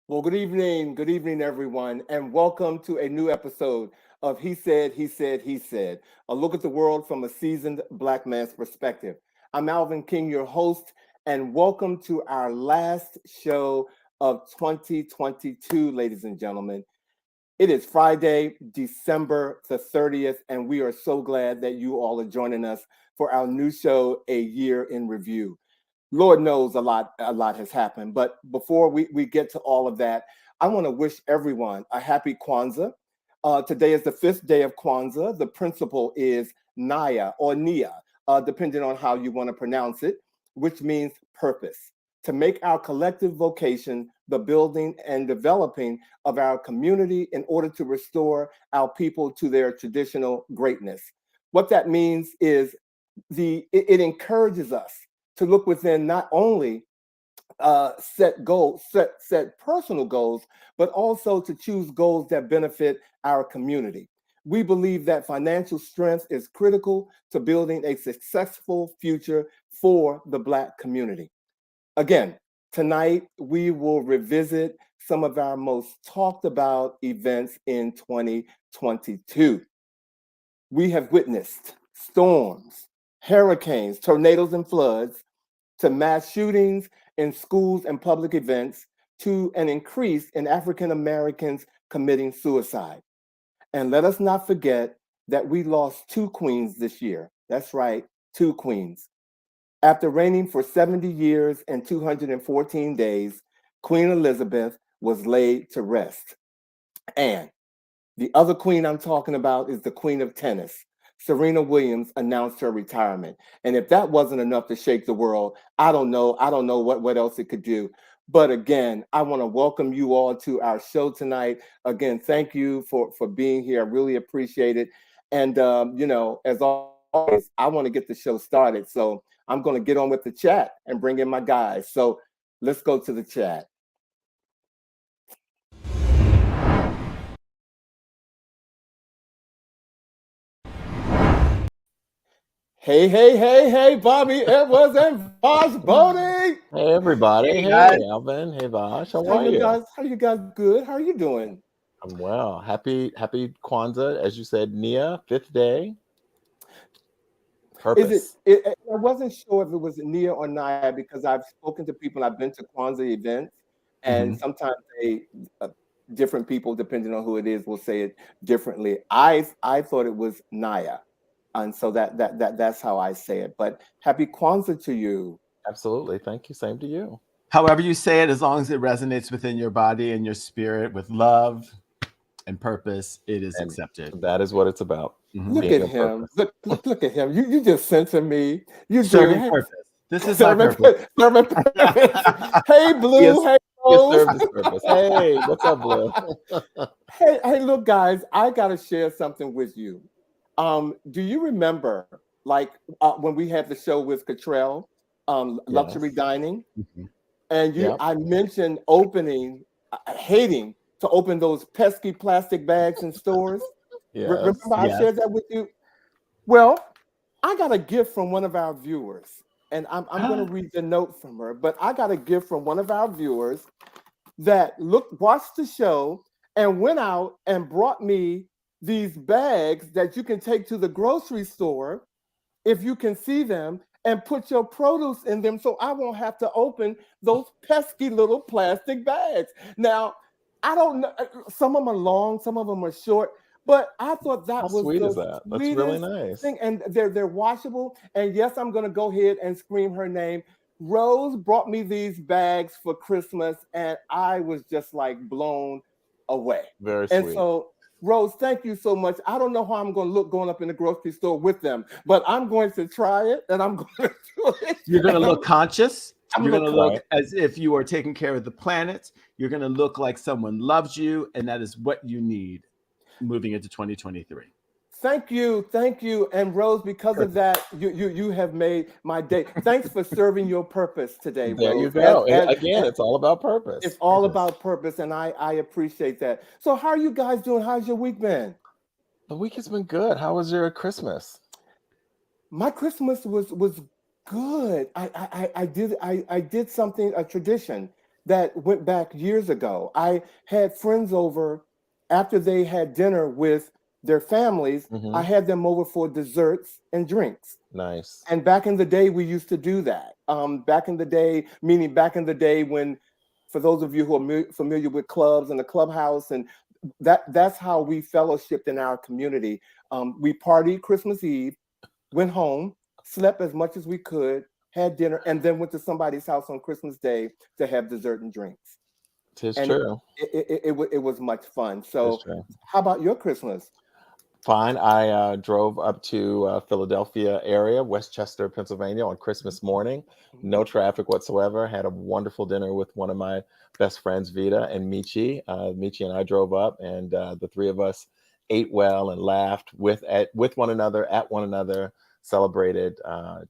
Well, good evening, everyone, and welcome to a new episode of He Said, He Said, He Said, a look at the world from a seasoned Black man's perspective. I'm Alvin King, your host, and welcome to our last show of 2022, ladies and gentlemen. It is Friday, December the 30th, and we are so glad that you all are joining us for our new show, A Year in Review. Lord knows a lot has happened. But before we get to all of that, I want to wish everyone a happy Kwanzaa. Today is the fifth day of Kwanzaa. The principle is Naya or Nia, depending on how you want to pronounce it, which means purpose. To make our collective vocation the building and developing of our community in order to restore our people to their traditional greatness. What that means is it encourages us to look within not only set goals, set personal goals, but also to choose goals that benefit our community. We believe that financial strength is critical to building a successful future for the Black community. Again, tonight we will revisit some of our most talked about events in 2022. We have witnessed storms, hurricanes, tornadoes, and floods, to mass shootings in schools and public events, to an increase in African Americans committing suicide. And let us not forget that we lost two queens this year. That's right, two queens. After reigning for 70 years and 214 days, Queen Elizabeth was laid to rest. And the other queen I'm talking about is the queen of tennis. Serena Williams announced her retirement. And if that wasn't enough to shake the world, I don't know. I don't know what else it could do. But again, I want to welcome you all to our show tonight. Again, thank you for being here. I really appreciate it. And, as always, I want to get the show started. So I'm going to get on with the chat and bring in my guys. So let's go to the chat. Hey, Bobby Edwards and Vash Bobby. Hey everybody. Hey Hey guys, Alvin. Hey Vash. How How are you you? guys? How you guys? Good. How are you doing? I'm well. Happy Kwanzaa. As you said, Nia, fifth day. Is it, Purpose. I wasn't sure if it was Nia or Naya because I've spoken to people and I've been to Kwanzaa events, and Hmm. sometimes uh, different people, depending on who it is, will say it differently. I thought it was Naya, and so that's how I say it. But happy Kwanzaa to you. Absolutely. Thank you. Same to you. however you say it, as long as it resonates within your body and your spirit with love and purpose, it is And accepted. that is what it's about. Mhm. Look Being at a him. purpose. Look at him. You just censor me. You do. Serving Hey, purpose. This is my sermon, purpose. sermon purpose. Hey, Blue. Yes, Hey, he has Rose. served his purpose. Hey, what's up, Blue? Hey, look, guys, I gotta share something with you. Do you remember, like, when we had the show with Cottrell, Luxury Yes. Dining, Mhm. and Yep. I mentioned hating to open those pesky plastic bags in stores. Yes. Remember, I Yes. shared that with you. Well, I got a gift from one of our viewers, and I'm going to read the note from her. But I got a gift from one of our viewers that watched the show and went out and brought me these bags that you can take to the grocery store if you can see them and put your produce in them so I won't have to open those pesky little plastic bags. Now, I don't know, some of them are long, some of them are short, but I thought How that was sweet is the that? That's really sweetest nice. thing. And they're washable. And yes, I'm gonna go ahead and scream her name. Rose brought me these bags for Christmas, and I was just like blown away. Very And sweet. so Rose, thank you so much. I don't know how I'm going to look going up in the grocery store with them, but I'm going to try it and I'm going to do it. You're going to And look conscious. I'm You're going going to to look. look Right. as if you are taking care of the planet. You're going to look like someone loves you, and that is what you need moving into 2023. Thank you. And Rose, because of Purpose. that, you have made my day. Thanks for serving your purpose today, There you Rose. go. Again, As it's all about it's purpose. all It is. about purpose, and I appreciate that. So, how are you guys doing? How's your week been? The week has been good. How was your Christmas? My Christmas was good. I did something, a tradition. that went back years ago. I had friends over after they had dinner with their families. I Hmm. had them over for desserts and drinks. Nice. And back in the day, we used to do that. Back in the day, meaning back in the day when, for those of you who are familiar with clubs and the clubhouse, and that's how we fellowshipped in our community. We partied Christmas Eve, went home, slept as much as we could, had dinner, and then went to somebody's house on Christmas Day to have dessert and drinks. Tis And true. it was much fun. Tis So, true. how about your Christmas? Fine. I drove up to Philadelphia area, Westchester, Pennsylvania, on Christmas morning. No traffic whatsoever. Had a wonderful dinner with one of my best friends, Vita and Michi. Michi and I drove up, and the three of us ate well and laughed with one another, at one another, celebrated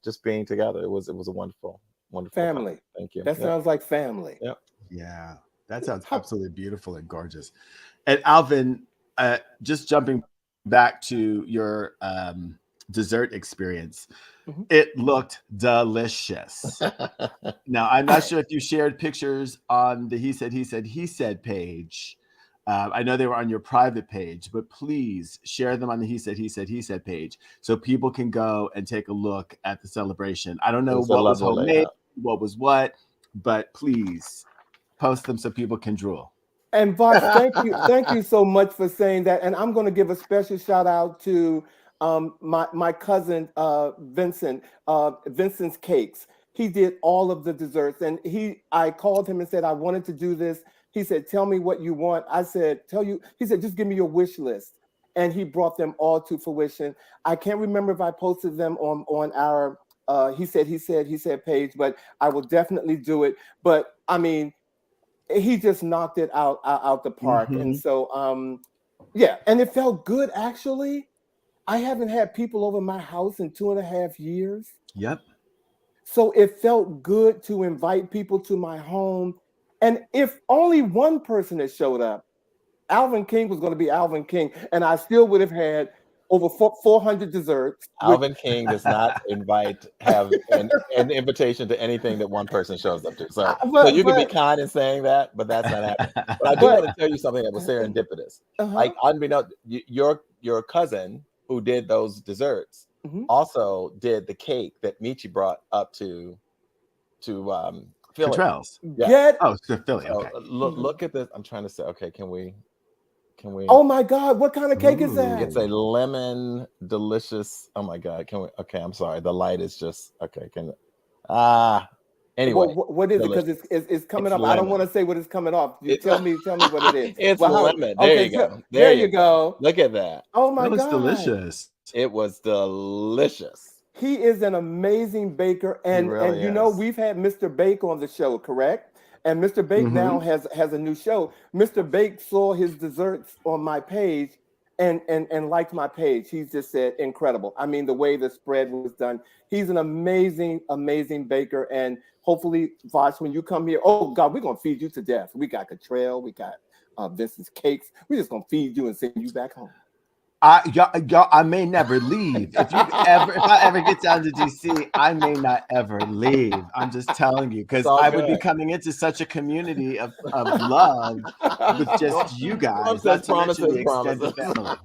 just being together. It was a wonderful, wonderful time. Family. Thank you. That Yep. sounds like family. Yep. Yeah, that sounds How, absolutely beautiful and gorgeous. And Alvin, just jumping back to your dessert experience, Mhm. it looked delicious. Now, I'm not sure if you shared pictures on the He Said page. I know they were on your private page, but please share them on the He Said page so people can go and take a look at the celebration. I don't It know was a what was lovely homemade, layout. what was what, but please post them so people can drool. And Vash, thank you so much for saying that. And I'm going to give a special shout out to my cousin Vincent, Vincent's Cakes. He did all of the desserts, and I called him and said I wanted to do this. He said, "Tell me what you want." I said, "Tell you." He said, "Just give me your wish list," and he brought them all to fruition. I can't remember if I posted them on our he said page, but I will definitely do it. But I mean, he just knocked it out the park. And Mm-hmm. so yeah, and it felt good actually. I haven't had people over my house in 2.5 years. Yep. So it felt good to invite people to my home. And if only one person had showed up, Alvin King was going to be Alvin King, and I still would have had over 400 desserts, which Alvin King does not have an invitation to anything that one person shows up to. So you can be but kind in saying that, but that's not happening. But I do but want to tell you something that was serendipitous. uh-huh. Like, unbeknownst, your cousin who did those desserts Mhm. also did the cake that Michi brought up to Philly. Cottrell's. Yeah. Get Oh, so Philly. So Okay. look at this. I'm trying to say, okay, can we? Oh my God, what kind of cake is that? It's a lemon delicious. Oh my God. Can we? Okay. I'm sorry. The light is just okay. Anyway, What is it? Because delicious. it's coming It's up. I don't want lemon. to say what is coming off. You It's tell me what it is. it's Well, lemon. There okay, you go. there you go. Look at that. Oh my That looks God. delicious. It was delicious. He is an amazing baker, He and really you know is. we've had Mr. Bake on the show, correct? And Mr. Bake now Mm-hmm. has a new show. Mr. Bake saw his desserts on my page and liked my page. He's just said incredible. I mean, the way the spread was done. He's an amazing baker, and hopefully, Vosh, when you come here, oh God, we're gonna feed you to death. We got Cottrell, we got Vincent's Cakes. We're just gonna feed you and send you back home. I may never leave. If I ever get down to DC, I may not ever leave. I'm just telling you, because It's all I would be good. coming into such a community of love with just you guys, not to mention the extended family.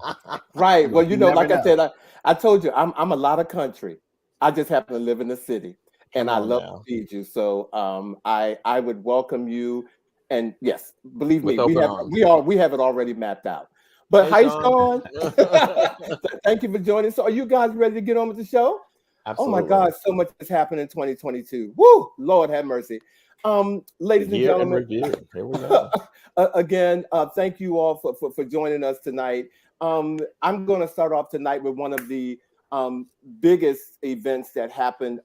Right. Well, You like never I know. said, I told you I'm a lot of country. I just happen to live in the city, and Come I on love to now. feed you. So I would welcome you, and yes, believe me, With open arms. we have it already mapped out. But Hey, hi, Sean. Sean. Thank you for joining. So, are you guys ready to get on with the show? Oh my Absolutely. God, so much has happened in 2022. Woo, Lord have mercy. Ladies and Year in gentlemen, review. Here we go. again, thank you all for joining us tonight. I'm going to start off tonight with one of the biggest events that happened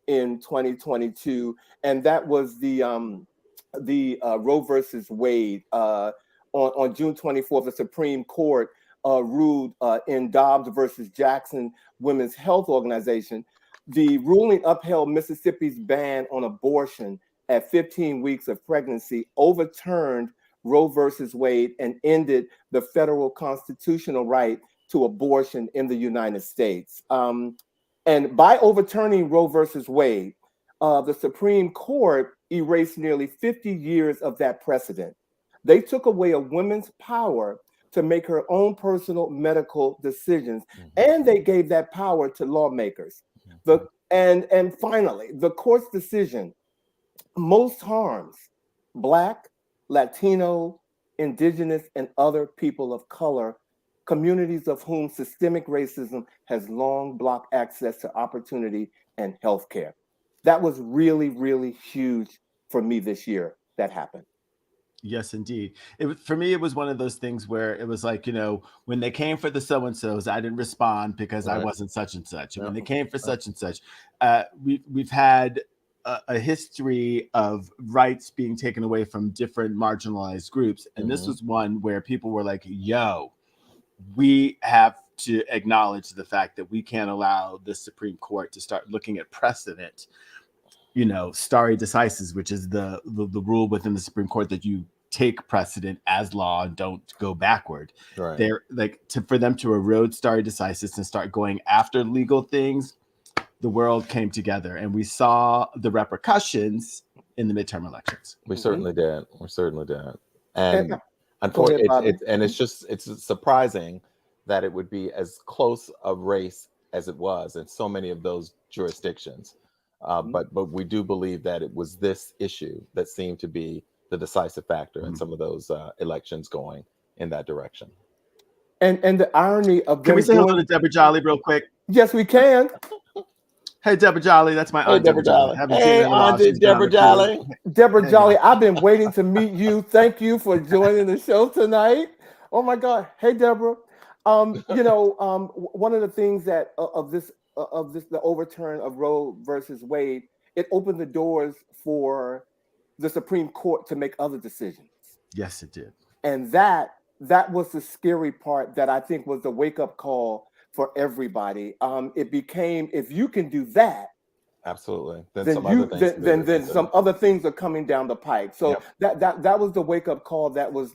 in 2022, and that was the Roe versus Wade. On June 24th, the Supreme Court ruled in Dobbs versus Jackson Women's Health Organization. The ruling upheld Mississippi's ban on abortion at 15 weeks of pregnancy, overturned Roe versus Wade, and ended the federal constitutional right to abortion in the United States. And by overturning Roe versus Wade, the Supreme Court erased nearly 50 years of that precedent. They took away a woman's power to make her own personal medical decisions, and they gave that power to lawmakers. And finally, the court's decision most harms Black, Latino, Indigenous, and other people of color, communities of whom systemic racism has long blocked access to opportunity and healthcare. That was really, really huge for me this year. That happened. Yes, indeed. For me, it was one of those things where it was like, when they came for the so-and-sos, I didn't respond because I wasn't such and such. And when they came for such and such, we've had a history of rights being taken away from different marginalized groups. And this was one where people were like, yo, we have to acknowledge the fact that we can't allow the Supreme Court to start looking at precedent, stare decisis, which is the rule within the Supreme Court that you take precedent as law and don't go backward. Right. They're like for them to erode stare decisis and start going after legal things. The world came together, and we saw the repercussions in the midterm elections. We certainly did. We certainly did. And Bobby. it's surprising that it would be as close a race as it was in so many of those jurisdictions. But we do believe that it was this issue that seemed to be the decisive factor in some of those elections going in that direction. And the irony of Can we say hello to Deborah Jolly real quick? Yes, we can. Hey, Deborah Jolly, that's my aunt Deborah Jolly. Hey, Auntie Deborah Jolly. Deborah Jolly, I've been waiting to meet you. Thank you for joining the show tonight. Oh my God. Hey, Deborah. One of the things that the overturn of Roe versus Wade, it opened the doors for the Supreme Court to make other decisions. Yes, it did. And that was the scary part that I think was the wake-up call for everybody. It became, if you can do that, absolutely, then some other things are coming down the pike. So that was the wake-up call that was,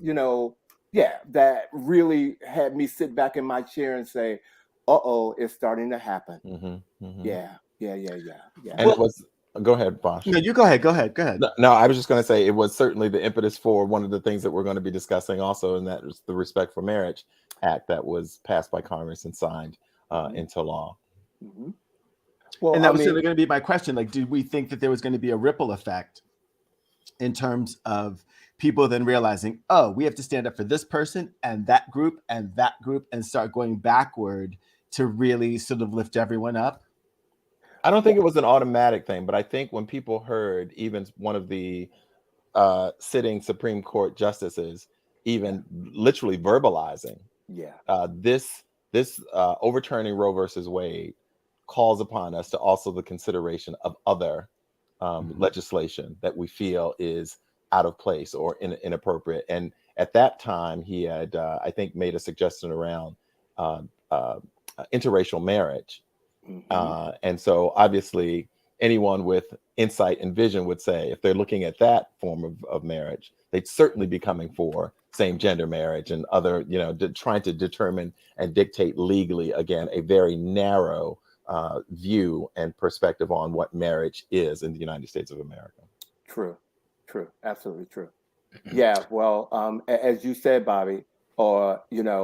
that really had me sit back in my chair and say, uh-oh, it's starting to happen. Yeah. And it was, go ahead, Vash. No, you go ahead. Go ahead. No, I was just going to say it was certainly the impetus for one of the things that we're going to be discussing also, and that was the Respect for Marriage Act that was passed by Congress and signed into law. Well, and that was certainly going to be my question. Like, did we think that there was going to be a ripple effect in terms of people then realizing, oh, we have to stand up for this person and that group and start going backward to really sort of lift everyone up? I don't think it was an automatic thing, but I think when people heard even one of the sitting Supreme Court justices even literally verbalizing this overturning Roe versus Wade calls upon us to also the consideration of other legislation that we feel is out of place or inappropriate. And at that time, he had, I think, made a suggestion around interracial marriage. And so obviously anyone with insight and vision would say, if they're looking at that form of marriage, they'd certainly be coming for same gender marriage and other, trying to determine and dictate legally, again, a very narrow view and perspective on what marriage is in the United States of America. True. Absolutely true. Yeah. Well, as you said, Bobby, or I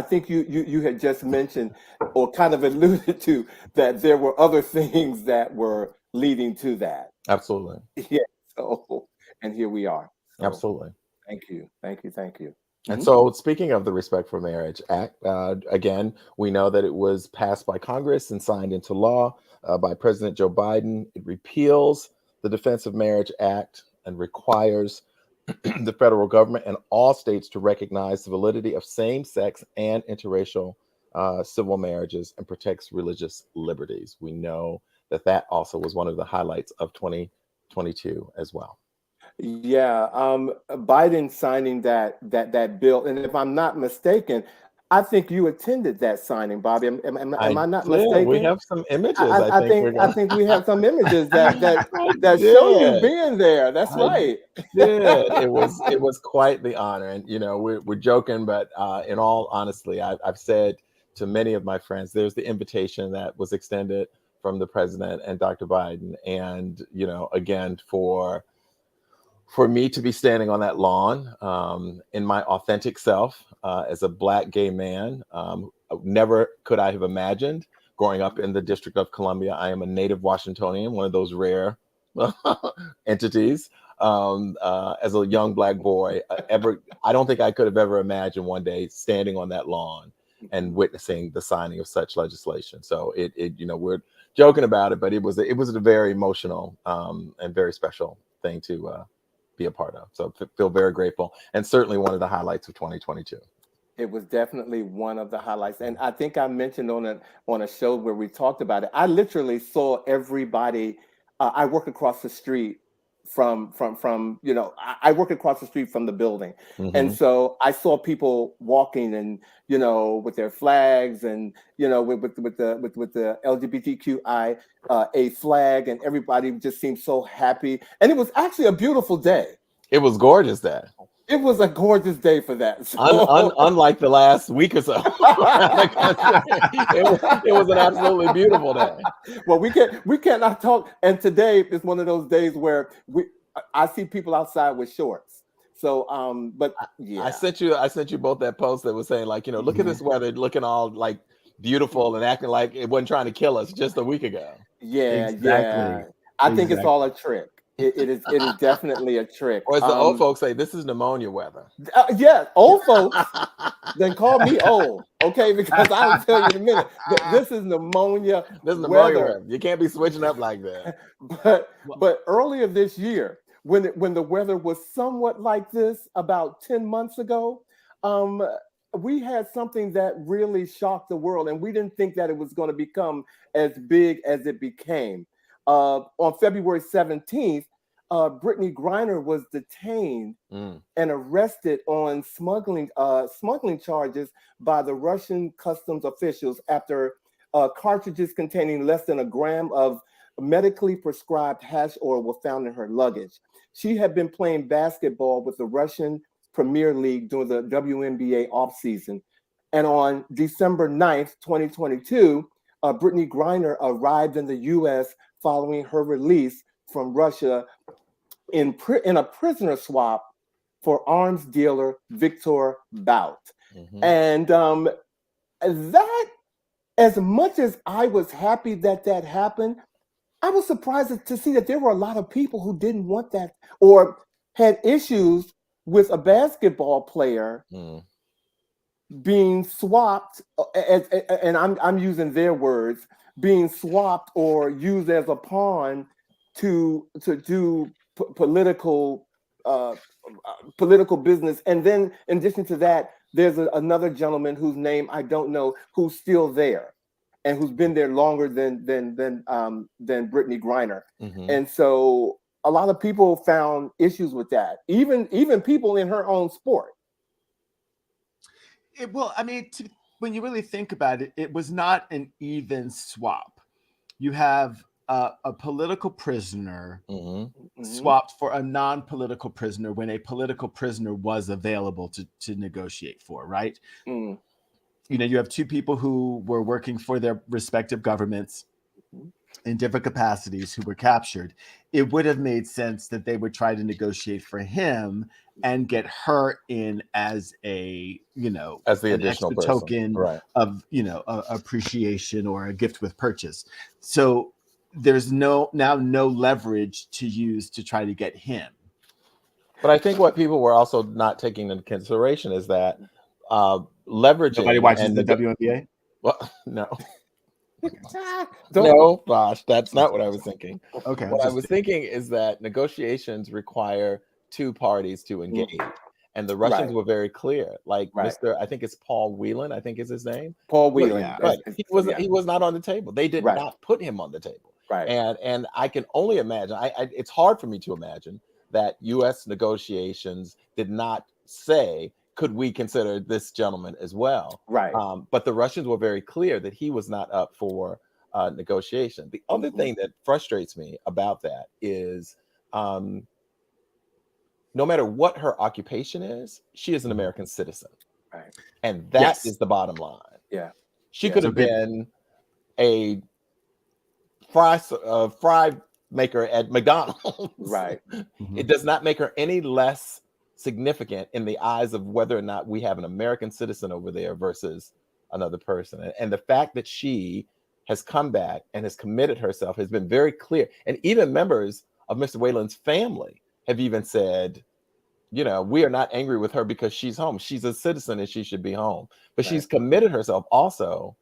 think you had just mentioned or kind of alluded to that there were other things that were leading to that. Absolutely. Yeah. So, and here we are. So, absolutely. Thank you. And so, speaking of the Respect for Marriage Act, again, we know that it was passed by Congress and signed into law by President Joe Biden. It repeals the Defense of Marriage Act and requires the federal government and all states to recognize the validity of same-sex and interracial civil marriages and protects religious liberties. We know that also was one of the highlights of 2022 as well. Yeah, Biden signing that bill, and if I'm not mistaken, I think you attended that signing, Bobby. Am I not mistaken? We have some images. I think we have some images that show you being there. That's right. It was quite the honor, and we're joking, but in all honesty, I've said to many of my friends, there's the invitation that was extended from the president and Dr. Biden. And, you know, again, for me to be standing on that lawn in my authentic self as a Black gay man, never could I have imagined growing up in the District of Columbia. I am a native Washingtonian, one of those rare entities. As a young Black boy, I don't think I could have ever imagined one day standing on that lawn and witnessing the signing of such legislation. So it you know, we're joking about it, but it was a very emotional and very special thing to be a part of. So feel very grateful, and certainly one of the highlights of 2022. It was definitely one of the highlights, and I think I mentioned on a show where we talked about it. I literally saw everybody. I work across the street from you know, I work across the street from the building, and so I saw people walking and, you know, with their flags and, you know, with the LGBTQI a flag, and everybody just seemed so happy, and it was actually a beautiful day. It was gorgeous day. It was a gorgeous day for that. So. Unlike the last week or so, it was an absolutely beautiful day. Well, we cannot talk. And today is one of those days where I see people outside with shorts. So, but yeah, I sent you both that post that was saying, like, you know, look at this weather, looking all like beautiful and acting like it wasn't trying to kill us just a week ago. Yeah, exactly. Yeah. I think it's all a trick. It is definitely a trick. Or as the old folks say, this is pneumonia weather. Yeah, old folks, then call me old, okay? Because I'll tell you in a minute. This is pneumonia. This is pneumonia weather. You can't be switching up like that. But earlier this year, when the weather was somewhat like this, about 10 months ago, we had something that really shocked the world, and we didn't think that it was going to become as big as it became. On February 17th, Brittany Griner was detained and arrested on smuggling charges by the Russian customs officials after cartridges containing less than a gram of medically prescribed hash oil were found in her luggage. She had been playing basketball with the Russian Premier League during the WNBA offseason. And on December 9th, 2022, Brittany Griner arrived in the U.S. following her release from Russia in a prisoner swap for arms dealer Victor Bout. And that, as much as I was happy that happened, I was surprised to see that there were a lot of people who didn't want that or had issues with a basketball player being swapped, and I'm using their words, being swapped or used as a pawn to do political business. And then in addition to that, there's another gentleman whose name I don't know, who's still there and who's been there longer than Brittany Griner. And so a lot of people found issues with that, even people in her own sport. Well, I mean, when you really think about it, it was not an even swap. You have a political prisoner swapped for a non-political prisoner when a political prisoner was available to negotiate for, right? You know, you have two people who were working for their respective governments in different capacities who were captured. It would have made sense that they would try to negotiate for him and get her in as a, you know, as the additional token of, you know, appreciation or a gift with purchase. So there's no leverage to use to try to get him. But I think what people were also not taking into consideration is that leveraging. Nobody watches the WNBA? Well, no. No, Vash, that's not what I was thinking. Okay. What I was thinking is that negotiations require two parties to engage. And the Russians were very clear. Like Mr. I think it's Paul Whelan, I think is his name. Paul Whelan. He was not on the table. They did not put him on the table. And I can only imagine, it's hard for me to imagine that U.S. negotiations did not say, could we consider this gentleman as well? But the Russians were very clear that he was not up for negotiation. The other thing that frustrates me about that is no matter what her occupation is, she is an American citizen. And that is the bottom line. She could have been a fry maker at McDonald's. Right. It does not make her any less significant in the eyes of whether or not we have an American citizen over there versus another person. And the fact that she has come back and has committed herself has been very clear. And even members of Mr. Whalen's family have even said, you know, we are not angry with her because she's home. She's a citizen and she should be home. But she's committed herself also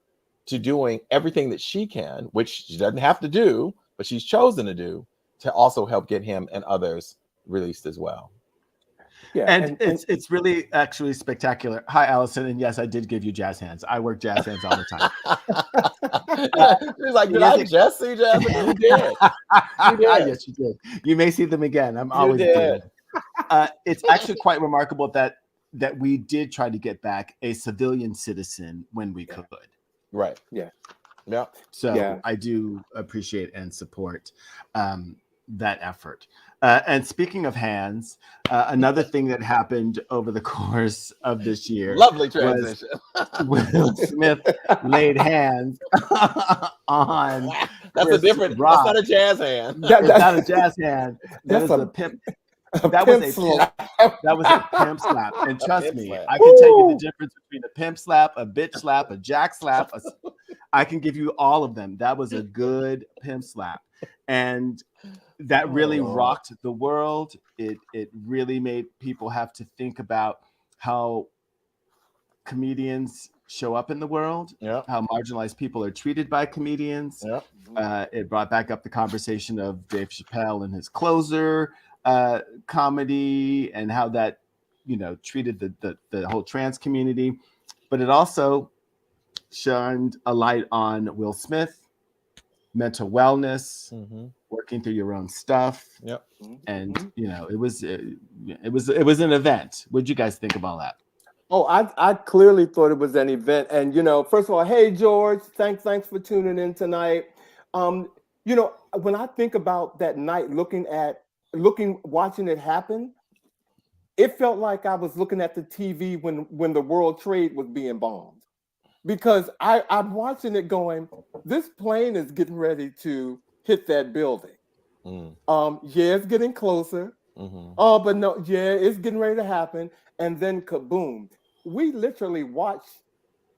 to doing everything that she can, which she doesn't have to do, but she's chosen to do, to also help get him and others released as well. Yeah, and it's really actually spectacular. Hi, Allison, and yes, I did give you jazz hands. I work jazz hands all the time. She's like, did I just see jazz hands? You did. You did. Yes, you did. You may see them again. I'm always doing. It's actually quite remarkable that we did try to get back a civilian citizen when we could. Right. Yeah. Yeah. So I do appreciate and support that effort. And speaking of hands, another thing that happened over the course of this year. Lovely transition. Will Smith laid hands on. That's a different. Rock. That's not a jazz hand. That's not a jazz hand. That is a pimp. That was a pimp slap. And trust me, I can tell you the difference between a pimp slap, a bitch slap, a jack slap. I can give you all of them. That was a good pimp slap. And that really rocked the world. It really made people have to think about how comedians show up in the world, how marginalized people are treated by comedians. It brought back up the conversation of Dave Chappelle and his Closer comedy and how that, you know, treated the whole trans community. But it also shined a light on Will Smith, mental wellness, working through your own stuff. And you know, it was an event. What'd you guys think of all that? Oh, I clearly thought it was an event. And you know, first of all, hey George, thanks for tuning in tonight. You know, when I think about that night, watching it happen, it felt like I was looking at the TV when the World Trade was being bombed. Because I'm watching it going, this plane is getting ready to hit that building. It's getting closer. But no, it's getting ready to happen. And then kaboom. We literally watched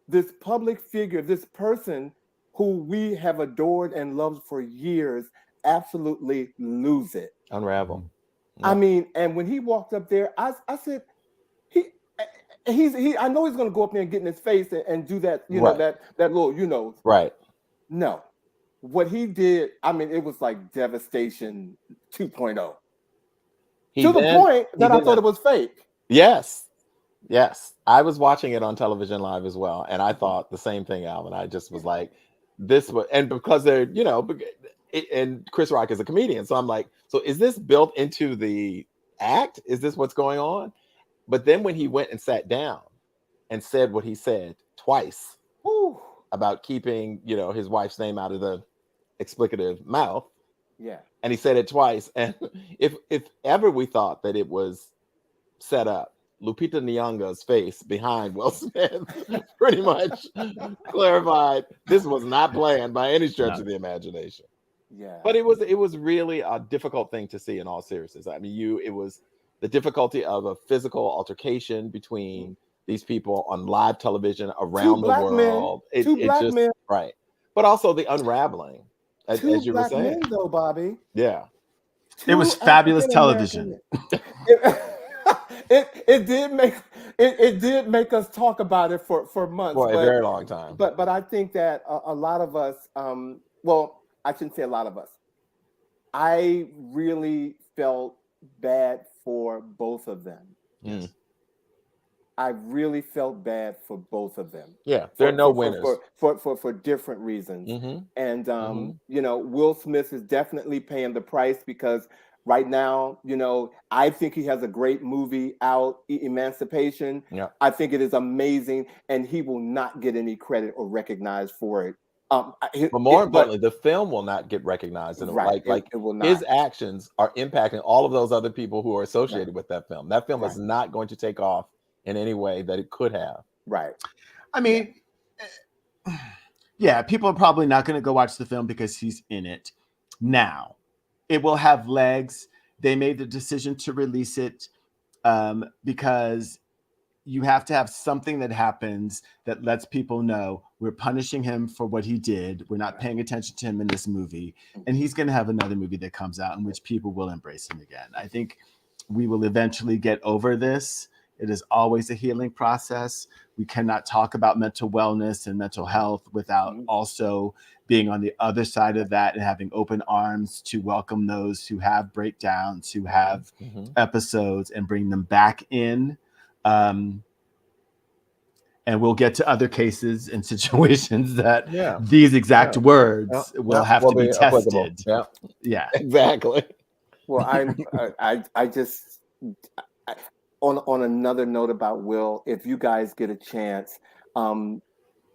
this public figure, this person who we have adored and loved for years, absolutely lose it. Unravel. I mean, and when he walked up there, I said, I know he's going to go up there and get in his face and do that, you know, that little, you know. Right. No. What he did, I mean, it was like devastation 2.0. To the point that I thought it was fake. Yes. I was watching it on television live as well. And I thought the same thing, Alvin. I just was like, and because they're, you know, and Chris Rock is a comedian. So I'm like, so is this built into the act? Is this what's going on? But then when he went and sat down and said what he said twice about keeping, you know, his wife's name out of the explicative mouth. Yeah. And he said it twice. And if ever we thought that it was set up, Lupita Nyong'o's face behind Will Smith pretty much clarified this was not planned by any stretch of the imagination. Yeah. But it was really a difficult thing to see in all seriousness. I mean, it was the difficulty of a physical altercation between these people on live television around the world. Two black men. Right. But also the unraveling, as you were saying. Men, though, Bobby. Yeah. It was fabulous television. It did make us talk about it for months. For a very long time. But I think that a lot of us, well, I shouldn't say a lot of us. I really felt bad for both of them. Yes. I really felt bad for both of them. Yeah, there are no winners for different reasons. And you know, Will Smith is definitely paying the price because right now, you know, I think he has a great movie out, Emancipation. Yeah, I think it is amazing, and he will not get any credit or recognized for it. But more importantly, the film will not get recognized. And it will not. His actions are impacting all of those other people who are associated with that film. That film is not going to take off in any way that it could have. Right. I mean, Yeah, people are probably not going to go watch the film because he's in it. Now, it will have legs. They made the decision to release it because you have to have something that happens that lets people know we're punishing him for what he did. We're not paying attention to him in this movie. And he's going to have another movie that comes out in which people will embrace him again. I think we will eventually get over this. It is always a healing process. We cannot talk about mental wellness and mental health without also being on the other side of that and having open arms to welcome those who have breakdowns, who have episodes, and bring them back in. And we'll get to other cases and situations that these exact words will have to be tested. Yeah, exactly. Well, I just on another note about Will, if you guys get a chance,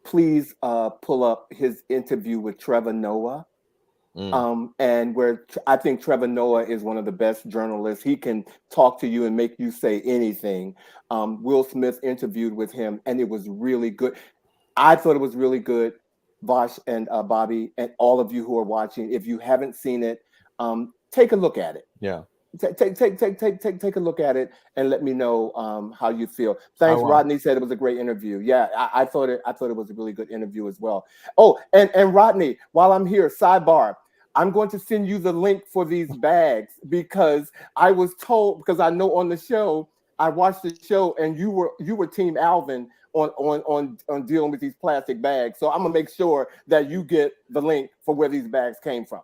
please pull up his interview with Trevor Noah. And where I think Trevor Noah is one of the best journalists. He can talk to you and make you say anything. Will Smith interviewed with him, and it was really good. I thought it was really good. Vash and Bobby, and all of you who are watching, if you haven't seen it, take a look at it. Yeah. Take a look at it and let me know how you feel. Thanks, Rodney said it was a great interview. Yeah, I thought it was a really good interview as well. Oh, and Rodney, while I'm here, sidebar, I'm going to send you the link for these bags because I was told, because I know on the show, I watched the show and you were Team Alvin on dealing with these plastic bags. So I'm gonna make sure that you get the link for where these bags came from.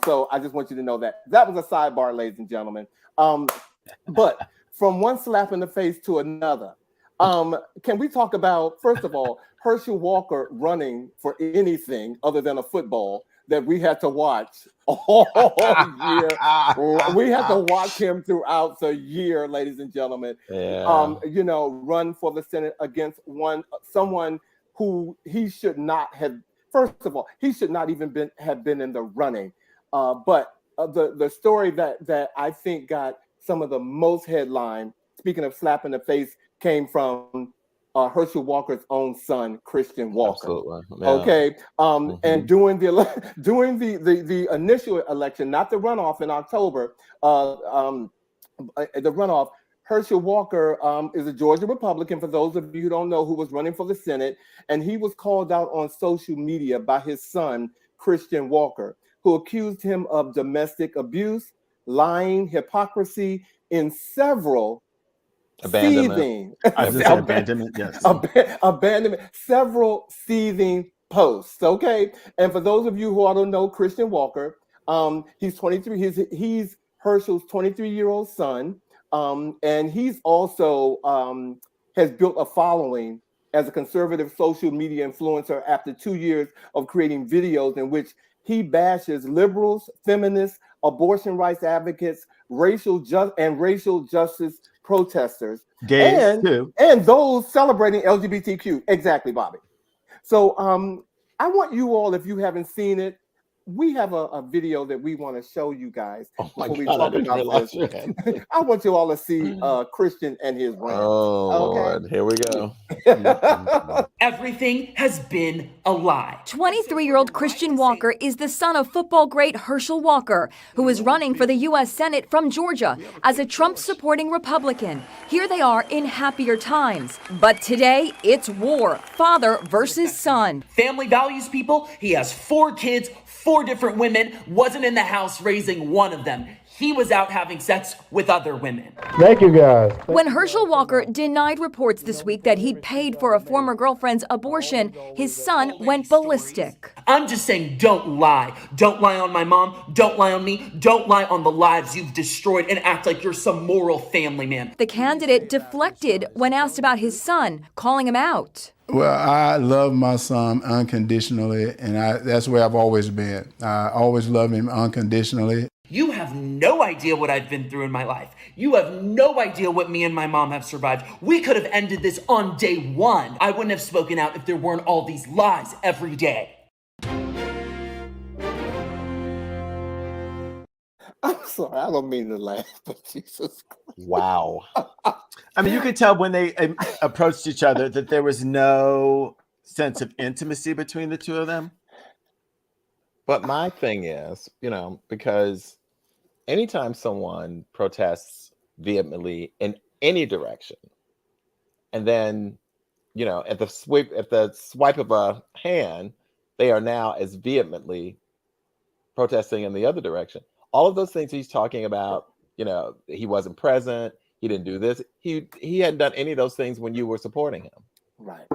So I just want you to know that was a sidebar, ladies and gentlemen. But from one slap in the face to another, can we talk about, first of all, Herschel Walker running for anything other than a football that we had to watch all year? We had to watch him throughout the year, ladies and gentlemen. Yeah. Run for the Senate against someone who he should not have. First of all, he should not even have been in the running. But the story that I think got some of the most headline, speaking of slap in the face, came from Herschel Walker's own son, Christian Walker. Absolutely. Yeah. Okay. And during the initial election, not the runoff in October, the runoff, Herschel Walker is a Georgia Republican, for those of you who don't know, who was running for the Senate. And he was called out on social media by his son, Christian Walker, who accused him of domestic abuse, lying, hypocrisy in several abandonment. Abandonment, yes. Abandonment, several seething posts. Okay. And for those of you who don't know Christian Walker, he's 23. He's Herschel's 23-year-old son. And he's also has built a following as a conservative social media influencer after 2 years of creating videos in which he bashes liberals, feminists, abortion rights advocates, racial justice protesters, gays too, and those celebrating LGBTQ. Exactly, Bobby. So I want you all, if you haven't seen it, we have a video that we want to show you guys before we talk about this. I want you all to see Christian and his rant. Oh, okay? Lord, here we go. Everything has been a lie. 23-year-old Christian Walker is the son of football great Herschel Walker, who is running for the U.S. Senate from Georgia as a Trump-supporting Republican. Here they are in happier times. But today, it's war, father versus son. Family values, people. He has 4 kids, 4 different women, wasn't in the house raising one of them. He was out having sex with other women. Thank you, guys. When Herschel Walker denied reports this week that he'd paid for a former girlfriend's abortion, his son went ballistic. I'm just saying, don't lie. Don't lie on my mom. Don't lie on me. Don't lie on the lives you've destroyed and act like you're some moral family man. The candidate deflected when asked about his son, calling him out. Well, I love my son unconditionally, and that's where I've always been. I always love him unconditionally. You have no idea what I've been through in my life. You have no idea what me and my mom have survived. We could have ended this on day 1. I wouldn't have spoken out if there weren't all these lies every day. I'm sorry, I don't mean to laugh, but Jesus Christ. Wow. I mean, you could tell when they approached each other that there was no sense of intimacy between the two of them. But my thing is, because anytime someone protests vehemently in any direction, and then, at the swipe of a hand, they are now as vehemently protesting in the other direction. All of those things he's talking about, he wasn't present, he didn't do this. He hadn't done any of those things when you were supporting him. Right.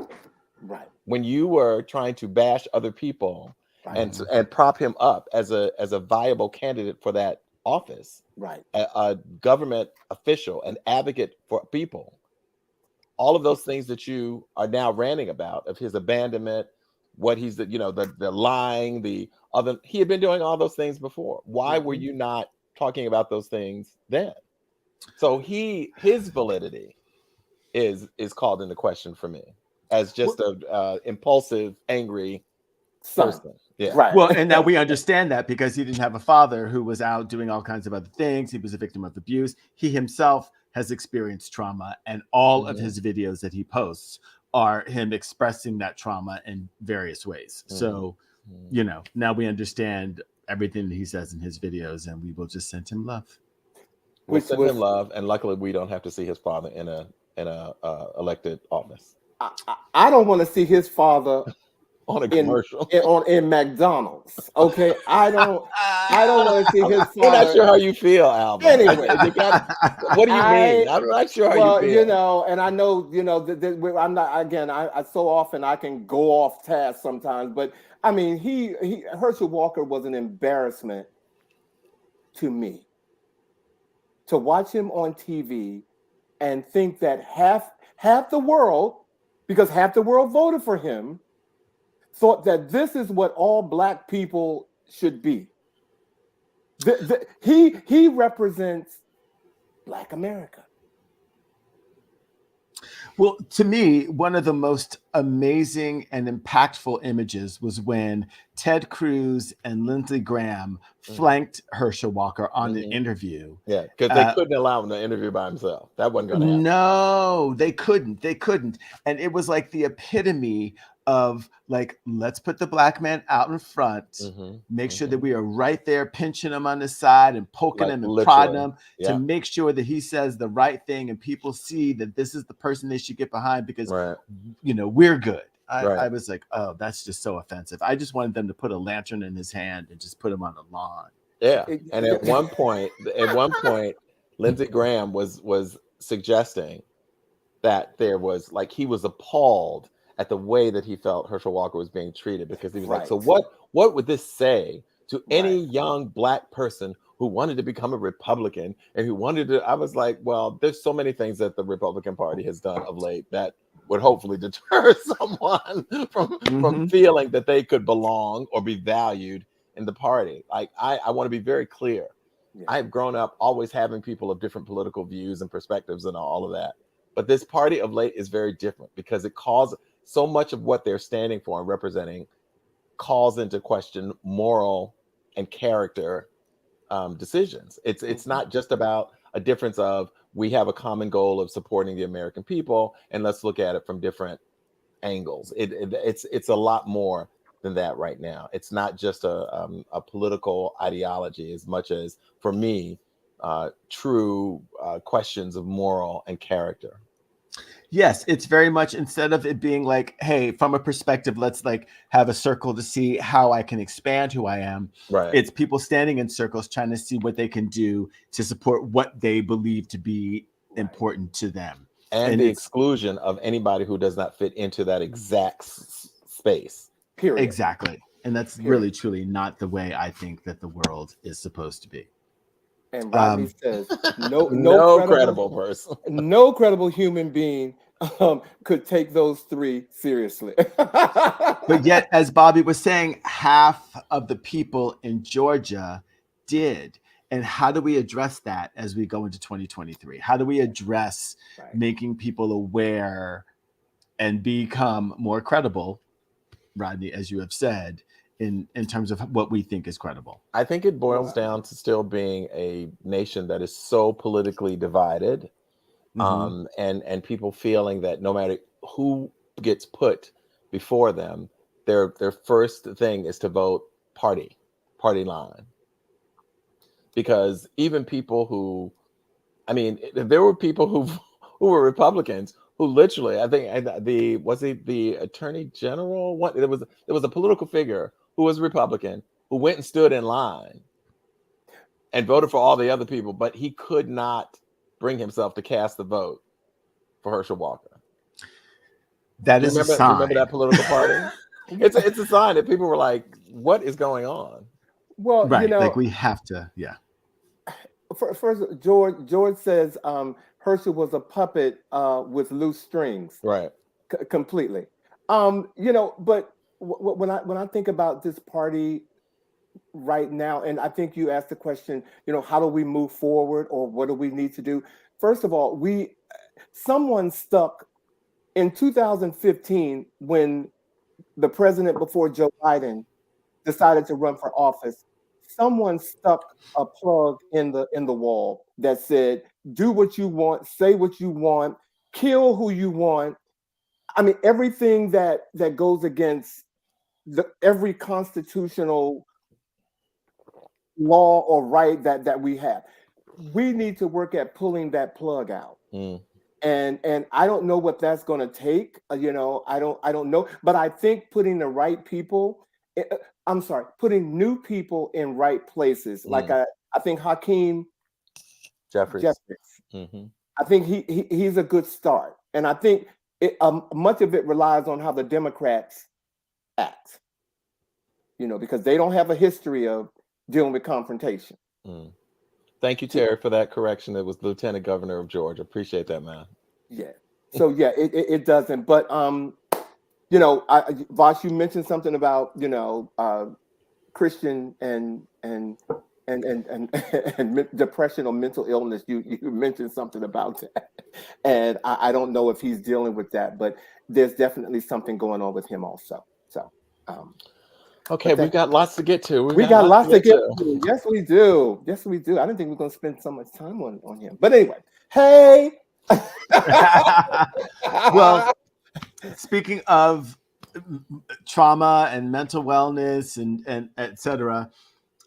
When you were trying to bash other people Right. and prop him up as a viable candidate for that office, Right. a government official, an advocate for people, all of those things that you are now ranting about, of his abandonment, what he's the lying, the other, he had been doing all those things before. Why were you not talking about those things then? So his validity is called into question for me as just a impulsive, angry person. Yeah. Right. Well, and now we understand that because he didn't have a father who was out doing all kinds of other things. He was a victim of abuse. He himself has experienced trauma, and all of his videos that he posts are him expressing that trauma in various ways. So, now we understand everything that he says in his videos, and we will just send him love. We'll send him love, and luckily we don't have to see his father in a elected office. I don't want to see his father on a commercial in McDonald's. Okay, I don't want to see his father. I'm not sure how you feel, Alvin. Anyway, what do you mean? I'm not sure how you feel. And I know, I'm not. Again, I so often I can go off task sometimes, but I mean, Herschel Walker was an embarrassment to me. To watch him on TV and think that half the world, because half the world voted for him, thought that this is what all Black people should be. He represents Black America. Well, to me, one of the most amazing and impactful images was when Ted Cruz and Lindsey Graham flanked Herschel Walker on an interview. Yeah, because they couldn't allow him to interview by himself. That wasn't going to happen. No, they couldn't. And it was like the epitome of like, let's put the Black man out in front, make sure that we are right there pinching him on the side and poking him and prodding him to make sure that he says the right thing and people see that this is the person they should get behind because, we're good. I was like, oh, that's just so offensive. I just wanted them to put a lantern in his hand and just put him on the lawn. Yeah. And at one point, Lindsey Graham was suggesting that there was like, he was appalled at the way that he felt Herschel Walker was being treated, because he was like, so what would this say to any young Black person who wanted to become a Republican and who wanted to? I was like, well, there's so many things that the Republican Party has done of late that would hopefully deter someone from feeling that they could belong or be valued in the party. Like, I want to be very clear. I've grown up always having people of different political views and perspectives and all of that. But this party of late is very different because it calls so much of what they're standing for and representing calls into question moral and character decisions. It's not just about a difference of we have a common goal of supporting the American people and let's look at it from different angles. It's a lot more than that right now. It's not just a political ideology as much as, for me, true questions of moral and character. Yes, it's very much, instead of it being like, hey, from a perspective, let's like have a circle to see how I can expand who I am. Right. It's people standing in circles trying to see what they can do to support what they believe to be important to them. And the exclusion of anybody who does not fit into that exact space. Period. Exactly. And that's really, truly not the way I think that the world is supposed to be. And Rodney says, no credible person, no credible human being could take those three seriously. But yet, as Bobby was saying, half of the people in Georgia did. And how do we address that as we go into 2023? How do we address making people aware and become more credible, Rodney, as you have said, in terms of what we think is credible? I think it boils down to still being a nation that is so politically divided, and people feeling that no matter who gets put before them, their first thing is to vote party line. Because even people who, I mean, there were people who were Republicans who literally, I think the attorney general, what there was a political figure who was Republican who went and stood in line and voted for all the other people, but he could not bring himself to cast the vote for Herschel Walker. That Do is a you sign. remember that political party? It's a sign that people were like, "What is going on?" Well, Right. Like we have to, yeah. First, George says Herschel was a puppet with loose strings, Right. Completely. But when I think about this party right now, and I think you asked the question, how do we move forward, or what do we need to do? First of all, someone stuck in 2015 when the president before Joe Biden decided to run for office. Someone stuck a plug in the wall that said, "Do what you want, say what you want, kill who you want." I mean, everything that goes against every constitutional law or right that we have. We need to work at pulling that plug out. And I don't know what that's going to take. I don't know. But I think putting the right people, putting new people in right places. Like I think Hakeem Jeffries. I think he's a good start, and I think much of it relies on how the Democrats act. Because they don't have a history of dealing with confrontation. Thank you, Terry, for that correction. It was Lieutenant Governor of Georgia. Appreciate that, man. Yeah. So yeah, it doesn't. But Vash, you mentioned something about Christian and depression or mental illness. You mentioned something about that, and I don't know if he's dealing with that, but there's definitely something going on with him also. So. Okay, we've got lots to get to. We got lots to get to. Yes, we do. Yes, we do. I didn't think we were going to spend so much time on him. But anyway, hey. Well, speaking of trauma and mental wellness and et cetera,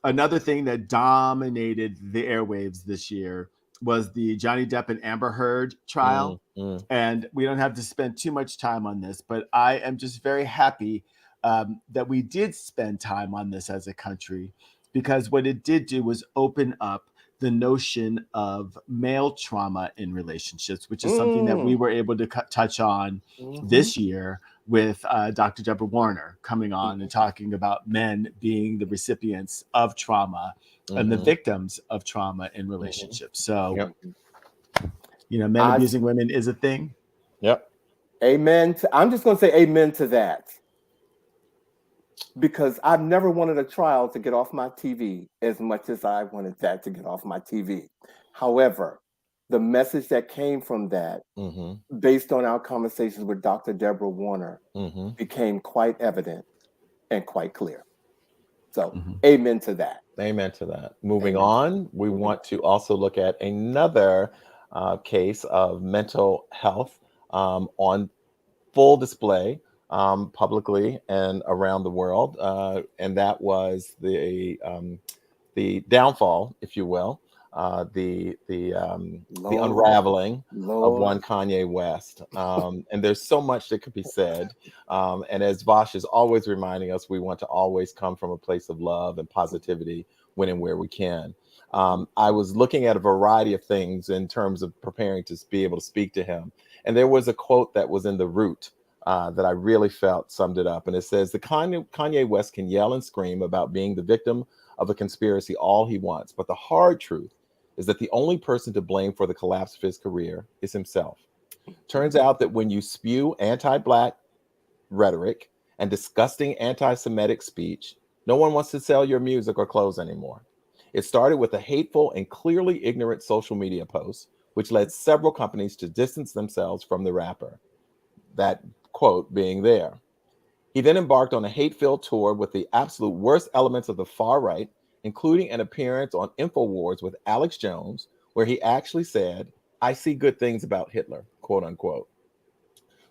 another thing that dominated the airwaves this year was the Johnny Depp and Amber Heard trial. And we don't have to spend too much time on this, but I am just very happy that we did spend time on this as a country, because what it did do was open up the notion of male trauma in relationships, which is something that we were able to touch on this year with Dr. Deborah Warner coming on and talking about men being the recipients of trauma and the victims of trauma in relationships. So, men abusing women is a thing. Yep. Amen. I'm just going to say amen to that. Because I've never wanted a trial to get off my TV as much as I wanted that to get off my TV. However, the message that came from that, based on our conversations with Dr. Deborah Warner, became quite evident and quite clear. So, amen to that. Amen to that. Moving on, we want to also look at another case of mental health on full display publicly and around the world, and that was the downfall, if you will, the unraveling of one Kanye West. And there's so much that could be said. And as Vash is always reminding us, we want to always come from a place of love and positivity when and where we can. I was looking at a variety of things in terms of preparing to be able to speak to him, and there was a quote that was in the root that I really felt summed it up. And it says, Kanye West can yell and scream about being the victim of a conspiracy all he wants, but the hard truth is that the only person to blame for the collapse of his career is himself. Turns out that when you spew anti-Black rhetoric and disgusting anti-Semitic speech, no one wants to sell your music or clothes anymore. It started with a hateful and clearly ignorant social media post, which led several companies to distance themselves from the rapper. That quote being there. He then embarked on a hate-filled tour with the absolute worst elements of the far right, including an appearance on InfoWars with Alex Jones, where he actually said, "I see good things about Hitler," quote unquote.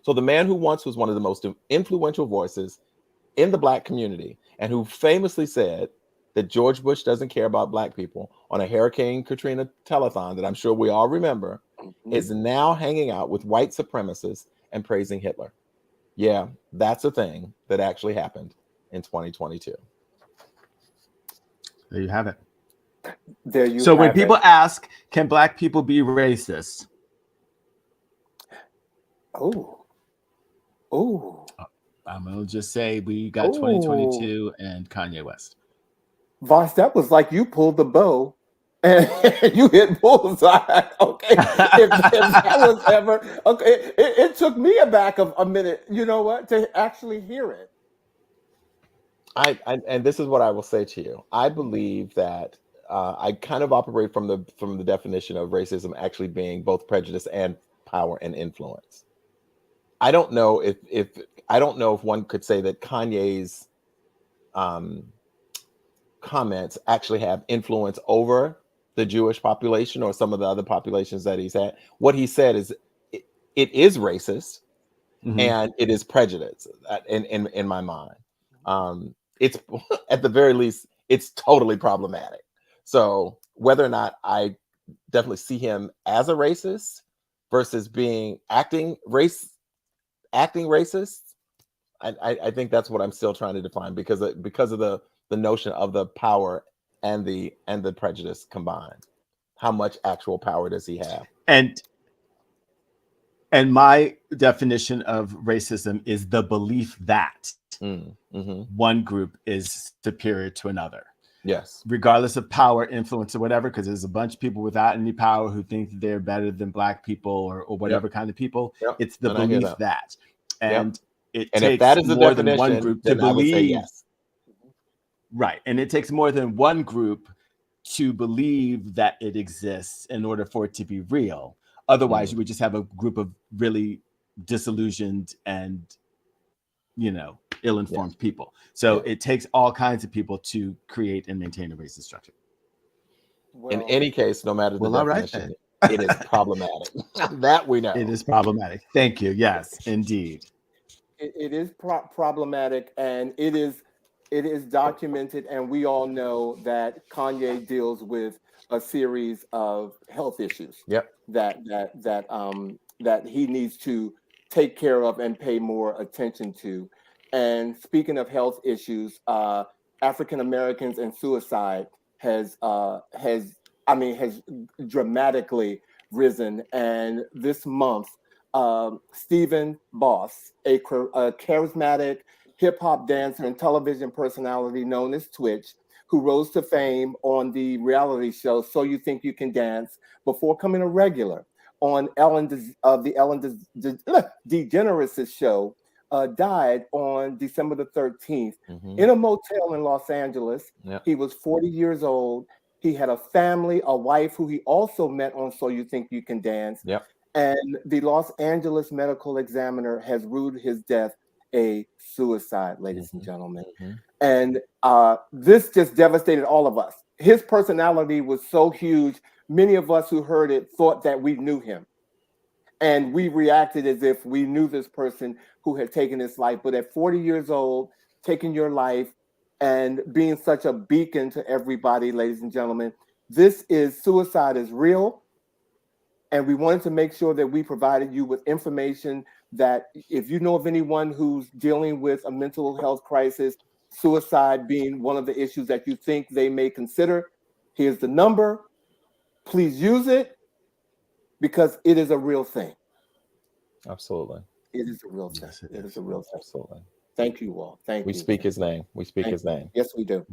So So the man who once was one of the most influential voices in the Black community and who famously said that George Bush doesn't care about Black people on a Hurricane Katrina telethon that I'm sure we all remember, is now hanging out with white supremacists and praising Hitler. Yeah, that's a thing that actually happened in 2022. There you have it. There you So have when it. people ask, can Black people be racist? Oh, I'm going to just say we got 2022 and Kanye West. Vosh, that was like you pulled the bow and you hit bullseye. Okay, if that was ever okay, it took me aback a minute. You know what? To actually hear it. And this is what I will say to you. I believe that I kind of operate from the definition of racism actually being both prejudice and power and influence. I don't know if one could say that Kanye's comments actually have influence over the Jewish population or some of the other populations that he's had. What he said is it is racist and it is prejudice in my mind. It's at the very least, it's totally problematic. So whether or not I definitely see him as a racist versus acting racist, I think that's what I'm still trying to define because of the notion of the power and the prejudice combined. How much actual power does he have? And my definition of racism is the belief that one group is superior to another. Yes. Regardless of power, influence, or whatever, because there's a bunch of people without any power who think that they're better than Black people or whatever kind of people. It's the belief that. And it takes if that is the more than one group to then I would say believe. yes. Right. And it takes more than one group to believe that it exists in order for it to be real. Otherwise, you would just have a group of really disillusioned and, ill-informed people. So it takes all kinds of people to create and maintain a racist structure. Well, in any case, no matter the definition, it is problematic. That we know. It is problematic. Thank you. Yes, indeed. It is problematic, and it is documented, and we all know that Kanye deals with a series of health issues. That he needs to take care of and pay more attention to. And speaking of health issues, African Americans and suicide has dramatically risen. And this month, Stephen Boss, a charismatic hip hop dancer and television personality known as Twitch, who rose to fame on the reality show So You Think You Can Dance before coming a regular on the Ellen DeGeneres show, died on December the 13th in a motel in Los Angeles. He was 40 years old. He had a family, a wife who he also met on So You Think You Can Dance. And the Los Angeles Medical Examiner has ruled his death a suicide, ladies and gentlemen. And this just devastated all of us. His personality was so huge. Many of us who heard it thought that we knew him. And we reacted as if we knew this person who had taken his life. But at 40 years old, taking your life and being such a beacon to everybody, ladies and gentlemen, suicide is real. And we wanted to make sure that we provided you with information that if you know of anyone who's dealing with a mental health crisis, suicide being one of the issues that you think they may consider, here's the number. Please use it because it is a real thing. Absolutely. It is a real thing. Yes, it is a real thing. Absolutely. Thank you all. Thank you. We speak his name. We speak his name. Yes, we do.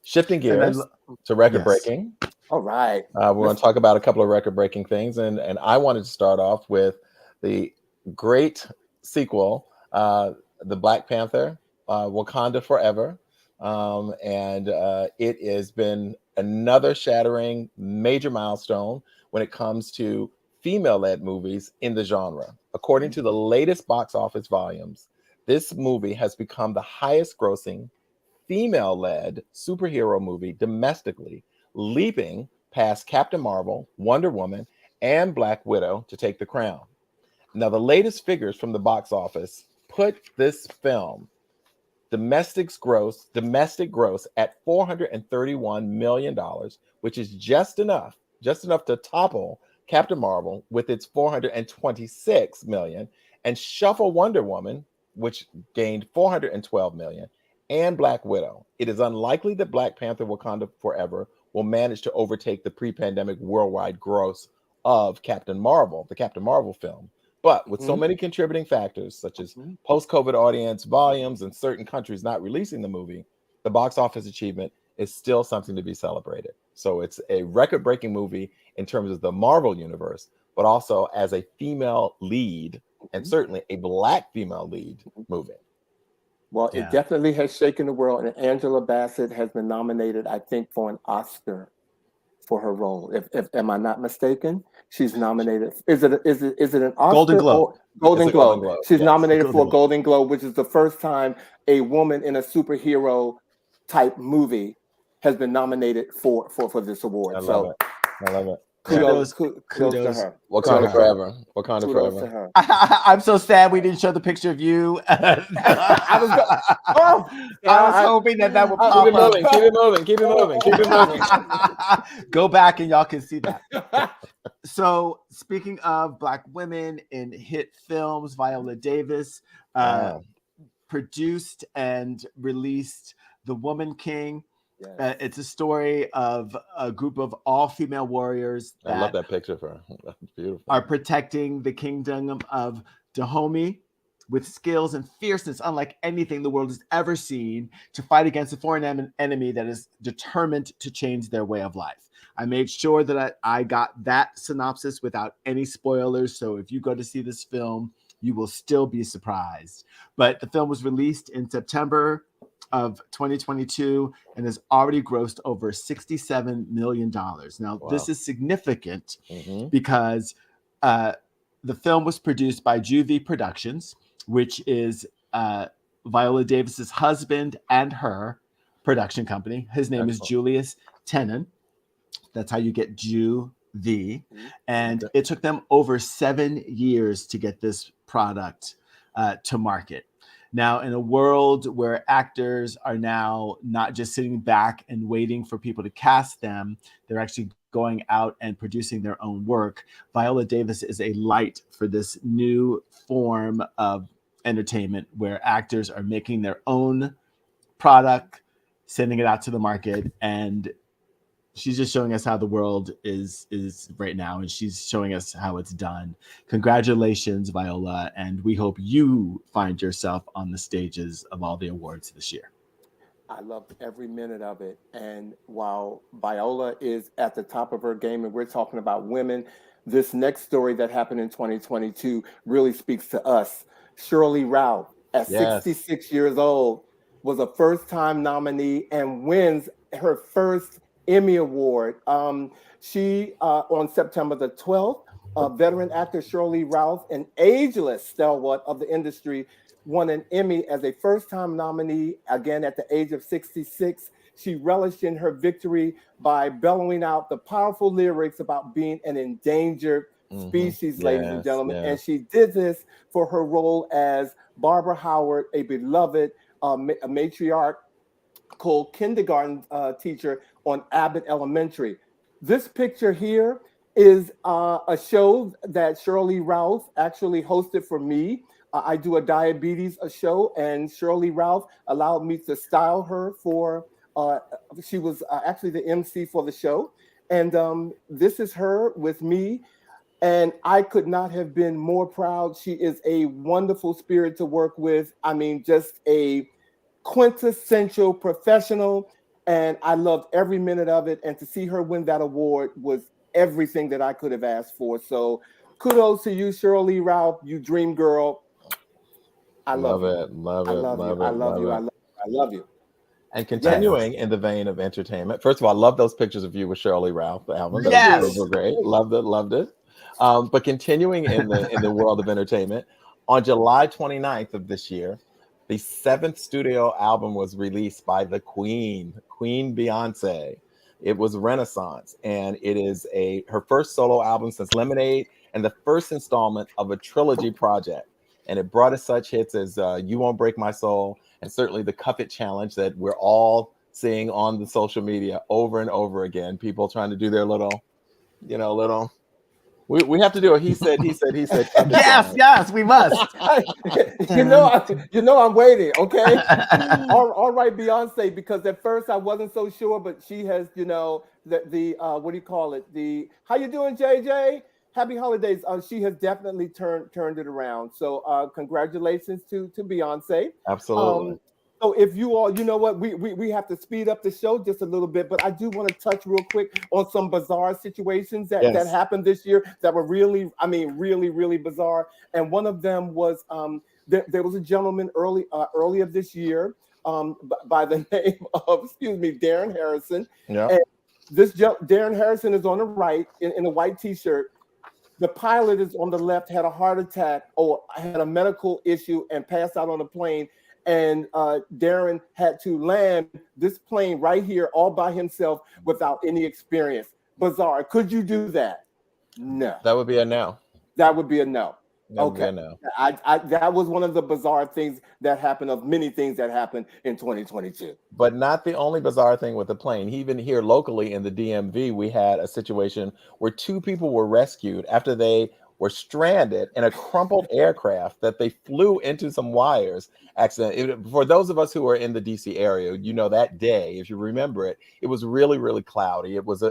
Shifting gears to record breaking. All right. We're going to talk about a couple of record breaking things. And I wanted to start off with the great sequel, The Black Panther, Wakanda Forever. And it has been another shattering major milestone when it comes to female-led movies in the genre. According to the latest box office volumes, this movie has become the highest grossing female-led superhero movie domestically, leaping past Captain Marvel, Wonder Woman, and Black Widow to take the crown. Now, the latest figures from the box office put this film domestic gross at $431 million, which is just enough to topple Captain Marvel with its $426 million, and shuffle Wonder Woman, which gained $412 million, and Black Widow. It is unlikely that Black Panther: Wakanda Forever will manage to overtake the pre-pandemic worldwide gross of Captain Marvel, the Captain Marvel film. But with so many contributing factors, such as post-COVID audience volumes and certain countries not releasing the movie, the box office achievement is still something to be celebrated. So it's a record-breaking movie in terms of the Marvel universe, but also as a female lead, and certainly a Black female lead movie. Well, it definitely has shaken the world, and Angela Bassett has been nominated, I think, for an Oscar for her role. If am I not mistaken? She's nominated. Is it an Oscar Golden Globe. or Golden Globe? She's nominated for a Globe. Golden Globe, which is the first time a woman in a superhero type movie has been nominated for this award. I love it. Kudos to her. Wakanda forever. Wakanda Kudos forever. to her. I'm so sad we didn't show the picture of you. I was hoping that would pop up. Keep it moving. Go back and y'all can see that. So speaking of Black women in hit films, Viola Davis produced and released The Woman King. Yes. It's a story of a group of all-female warriors I love that picture of her. That's beautiful. Are protecting the kingdom of Dahomey with skills and fierceness unlike anything the world has ever seen, to fight against a foreign enemy that is determined to change their way of life. I made sure that I got that synopsis without any spoilers, so if you go to see this film, you will still be surprised. But the film was released in September of 2022 and has already grossed over $67 million. Now, this is significant because the film was produced by Juvie Productions, which is Viola Davis's husband and her production company. His name is Julius Tenen. That's how you get Juvie. And it took them over 7 years to get this product to market. Now, in a world where actors are now not just sitting back and waiting for people to cast them, they're actually going out and producing their own work. Viola Davis is a light for this new form of entertainment where actors are making their own product, sending it out to the market, and she's just showing us how the world is right now, and she's showing us how it's done. Congratulations, Viola, and we hope you find yourself on the stages of all the awards this year. I loved every minute of it. And while Viola is at the top of her game and we're talking about women, this next story that happened in 2022 really speaks to us. Shirley Ralph, at 66 years old, was a first-time nominee and wins her first Emmy Award. She, on September the 12th, veteran actor Shirley Ralph, an ageless stalwart of the industry, won an Emmy as a first-time nominee, again at the age of 66. She relished in her victory by bellowing out the powerful lyrics about being an endangered species, ladies and gentlemen. And she did this for her role as Barbara Howard, a beloved matriarch kindergarten teacher on Abbott Elementary. This picture here is a show that Shirley Ralph actually hosted for me. I do a diabetes show, and Shirley Ralph allowed me to style her for, she was actually the MC for the show. And this is her with me. And I could not have been more proud. She is a wonderful spirit to work with. I mean, just a quintessential professional, and I loved every minute of it. And to see her win that award was everything that I could have asked for. So kudos to you, Shirley Ralph, you dream girl. I love you. And continuing in the vein of entertainment, first of all, I love those pictures of you with Shirley Ralph, Alvin. Those were great. Loved it. But continuing in the world of entertainment, on July 29th of this year, the 7th studio album was released by the Queen Beyonce. It was Renaissance, and it is her first solo album since Lemonade, and the first installment of a trilogy project. And it brought us such hits as You Won't Break My Soul, and certainly the Cuff It Challenge that we're all seeing on the social media over and over again. People trying to do their little. We have to do a he said Cuff It challenge. Yes, we must. I'm waiting. Okay. All right, Beyonce, because at first I wasn't so sure, but she has, the what do you call it? How you doing, JJ? Happy holidays. She has definitely turned it around. So congratulations to Beyonce. Absolutely. So if you all, you know what, we have to speed up the show just a little bit, but I do want to touch real quick on some bizarre situations that happened this year that were really, really bizarre. And one of them was there was a gentleman earlier this year by the name of, Darren Harrison. Yeah. And this Darren Harrison is on the right in a white T-shirt. The pilot is on the left, had a heart attack or had a medical issue and passed out on the plane. And Darren had to land this plane right here all by himself without any experience. Bizarre. Could you do that? No. That would be a no. That would be a no. Okay. No. That was one of the bizarre things that happened, of many things that happened in 2022. But not the only bizarre thing with the plane. Even here locally in the DMV, we had a situation where 2 people were rescued after they were stranded in a crumpled aircraft that they flew into some wires accident. For those of us who are in the DC area, that day, if you remember it, it was really, really cloudy. It was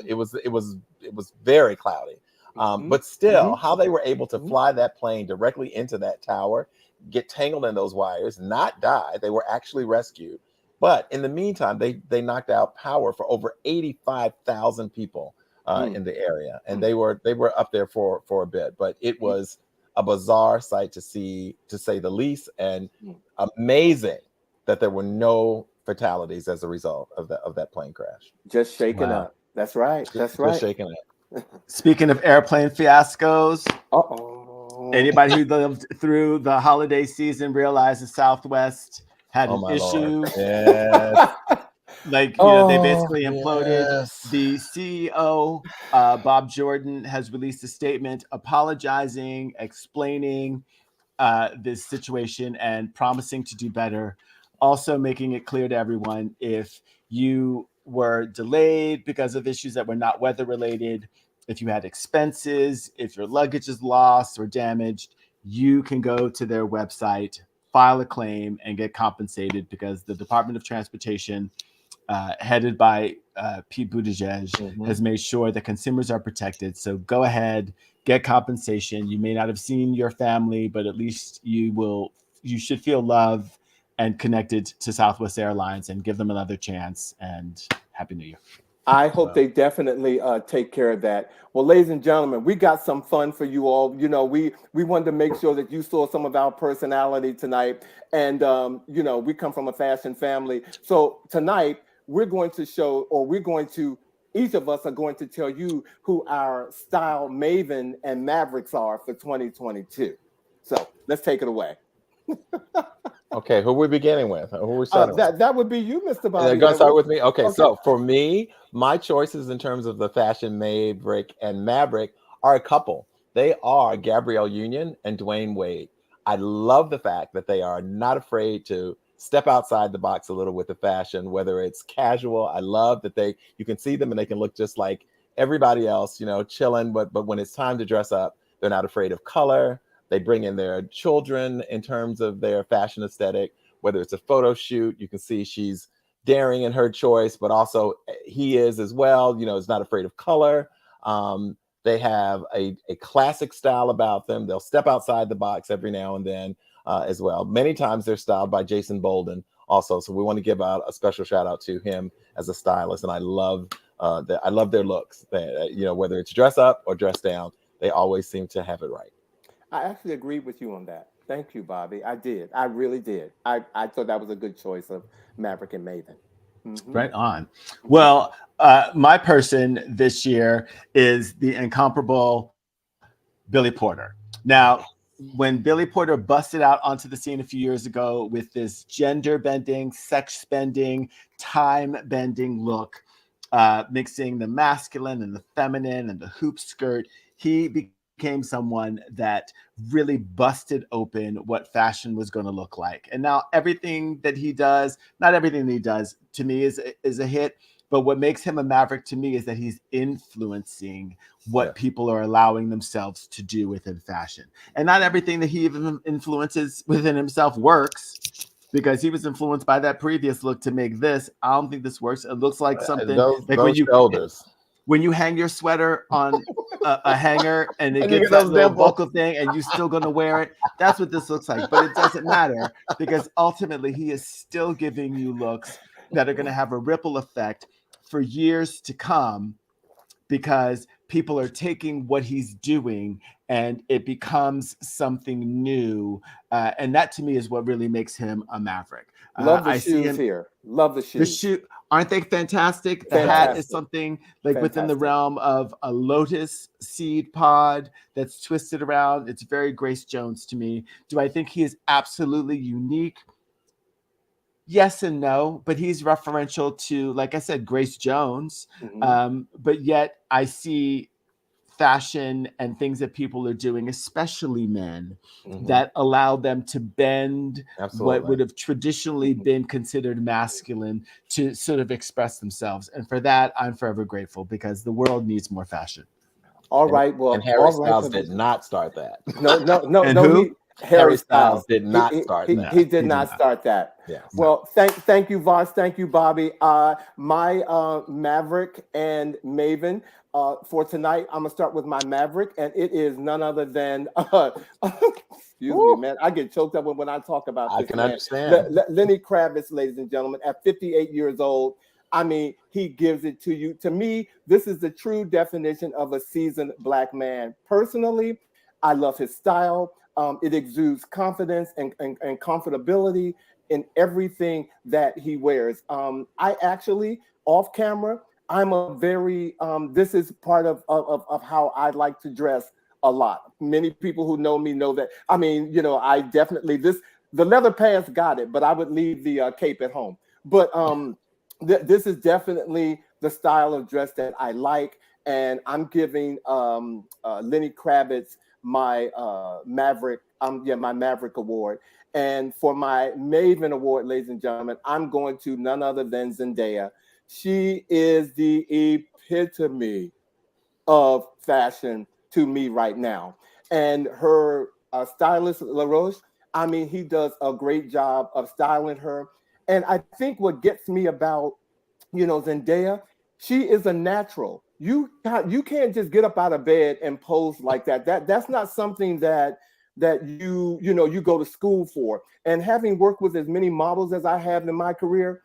very cloudy. But still, how they were able to fly that plane directly into that tower, get tangled in those wires, not die. They were actually rescued. But in the meantime, they knocked out power for over 85,000 people in the area, and they were up there for a bit. But it was a bizarre sight to see, to say the least, and amazing that there were no fatalities as a result of that plane crash. Just shaken up. That's right. That's right. Just shaken up. Speaking of airplane fiascos, anybody who lived through the holiday season realizes Southwest had an issue. Yes. They basically imploded. Yes. The CEO, Bob Jordan, has released a statement apologizing, explaining this situation and promising to do better. Also making it clear to everyone, if you were delayed because of issues that were not weather related, if you had expenses, if your luggage is lost or damaged, you can go to their website, file a claim, and get compensated, because the Department of Transportation, headed by Pete Buttigieg, has made sure that consumers are protected. So go ahead, get compensation. You may not have seen your family, but at least you should feel love and connected to Southwest Airlines, and give them another chance. And Happy New Year. I hope they definitely take care of that. Well, ladies and gentlemen, we got some fun for you all. We wanted to make sure that you saw some of our personality tonight. And, we come from a fashion family. So tonight we're going to each of us are going to tell you who our style maven and mavericks are for 2022. So let's take it away. Okay, who are we beginning with? Who are we starting with? That would be you, Mr. Bobby. You're gonna start with me? Okay, so for me, my choices in terms of the fashion maverick and maverick are a couple. They are Gabrielle Union and Dwayne Wade. I love the fact that they are not afraid to step outside the box a little with the fashion, whether it's casual. I love that you can see them and they can look just like everybody else, chilling. But when it's time to dress up, they're not afraid of color. They bring in their children in terms of their fashion aesthetic, whether it's a photo shoot. You can see she's daring in her choice, but also he is as well. Is not afraid of color. They have a classic style about them. They'll step outside the box every now and then as well. Many times they're styled by Jason Bolden also. So we want to give out a special shout out to him as a stylist. And I love I love their looks. Whether it's dress up or dress down, they always seem to have it right. I actually agreed with you on that. Thank you, Bobby. I did. I really did. I thought that was a good choice of Maverick and Maven. Right on. Well, my person this year is the incomparable Billy Porter. Now, when Billy Porter busted out onto the scene a few years ago with this gender bending, sex bending, time bending look, mixing the masculine and the feminine and the hoop skirt. He became someone that really busted open what fashion was going to look like. And now everything that he does, not everything that he does to me is a hit, but what makes him a maverick to me is that he's influencing what people are allowing themselves to do within fashion. And not everything that he even influences within himself works, because he was influenced by that previous look to make this. I don't think this works. It looks like something like those shoulders. When you hang your sweater on a hanger and it And you gets get that those little dimples. buckle thing and you're still going to wear it. That's what this looks like. But it doesn't matter, because ultimately he is still giving you looks that are going to have a ripple effect for years to come, because people are taking what he's doing and it becomes something new. And that to me is what really makes him a maverick. Love the I see shoes him here. Love the the shoes. shoe, aren't they fantastic? The hat Fantastic. is something like within the Fantastic. realm of a lotus seed pod that's twisted around. It's very Grace Jones to me. Do I think he is absolutely unique? Yes and no, but he's referential to, like I said, Grace Jones. But yet I see fashion and things that people are doing, especially men, that allow them to bend what would have traditionally been considered masculine to sort of express themselves. And for that, I'm forever grateful, because the world needs more fashion. All right. Well, And Harry Styles did not start that. No. And who? Harry Styles did not start that. He did not start that. Yes. Well, thank you, Vash. Thank you, Bobby. My Maverick and Maven for tonight. I'm gonna start with my Maverick, and it is none other than excuse me, man. I get choked up when I talk about this. I can man. understand. Lenny Kravitz, ladies and gentlemen, at 58 years old. I mean, he gives it to you. To me, this is the true definition of a seasoned Black man. Personally, I love his style. It exudes confidence and comfortability in everything that he wears. I actually, off camera, I'm a very, this is part of how I like to dress a lot. Many people who know me know that. I mean, you know, I definitely, the leather pants got it, but I would leave the cape at home. But this is definitely the style of dress that I like. And I'm giving Lenny Kravitz my Maverick, my Maverick Award. And for my Maven Award, ladies and gentlemen, I'm going to none other than Zendaya. She is the epitome of fashion to me right now. And her stylist, LaRoche, I mean, he does a great job of styling her. And I think what gets me about, you know, Zendaya, she is a natural. You can't just get up out of bed and pose like that. That's not something that you go to school for. And having worked with as many models as I have in my career,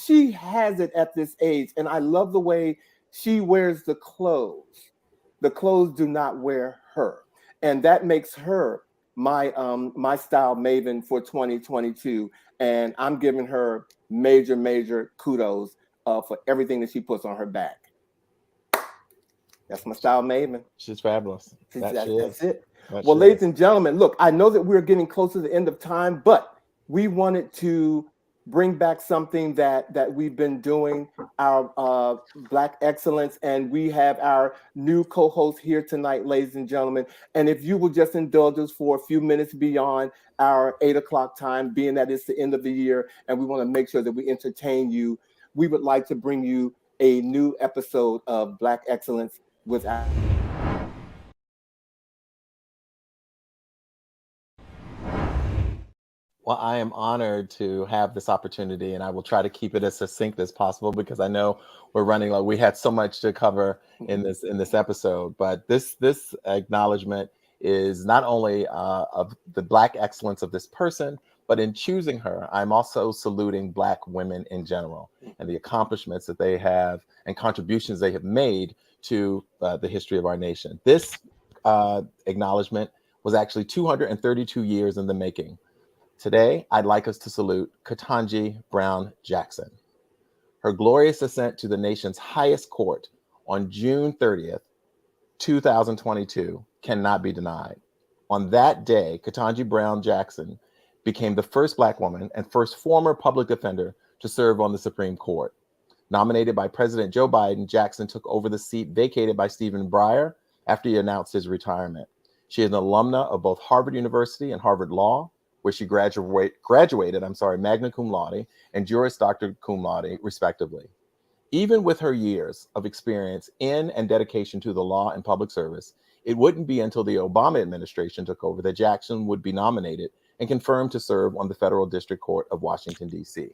she has it at this age. And I love the way she wears the clothes. The clothes do not wear her. And that makes her my my style maven for 2022. And I'm giving her major kudos for everything that she puts on her back. That's my style maven. She's fabulous. That's it. Well, ladies and gentlemen, look, I know that we're getting close to the end of time, but we wanted to bring back something that we've been doing, our Black Excellence, and we have our new co-host here tonight, ladies and gentlemen. And if you will just indulge us for a few minutes beyond our 8 o'clock time, being that it's the end of the year, and we want to make sure that we entertain you, we would like to bring you a new episode of Black Excellence with our Well, I am honored to have this opportunity, and I will try to keep it as succinct as possible because I know we're running low. We had so much to cover in this episode, but this acknowledgement is not only of the Black excellence of this person, but in choosing her, I'm also saluting Black women in general and the accomplishments that they have and contributions they have made to the history of our nation. This acknowledgement was actually 232 years in the making. Today, I'd like us to salute Ketanji Brown Jackson. Her glorious ascent to the nation's highest court on June 30th, 2022 cannot be denied. On that day, Ketanji Brown Jackson became the first Black woman and first former public defender to serve on the Supreme Court. Nominated by President Joe Biden, Jackson took over the seat vacated by Stephen Breyer after he announced his retirement. She is an alumna of both Harvard University and Harvard Law, where she graduated magna cum laude and Juris Doctor cum laude, respectively. Even with her years of experience in and dedication to the law and public service, it wouldn't be until the Obama administration took over that Jackson would be nominated and confirmed to serve on the Federal District Court of Washington, D.C.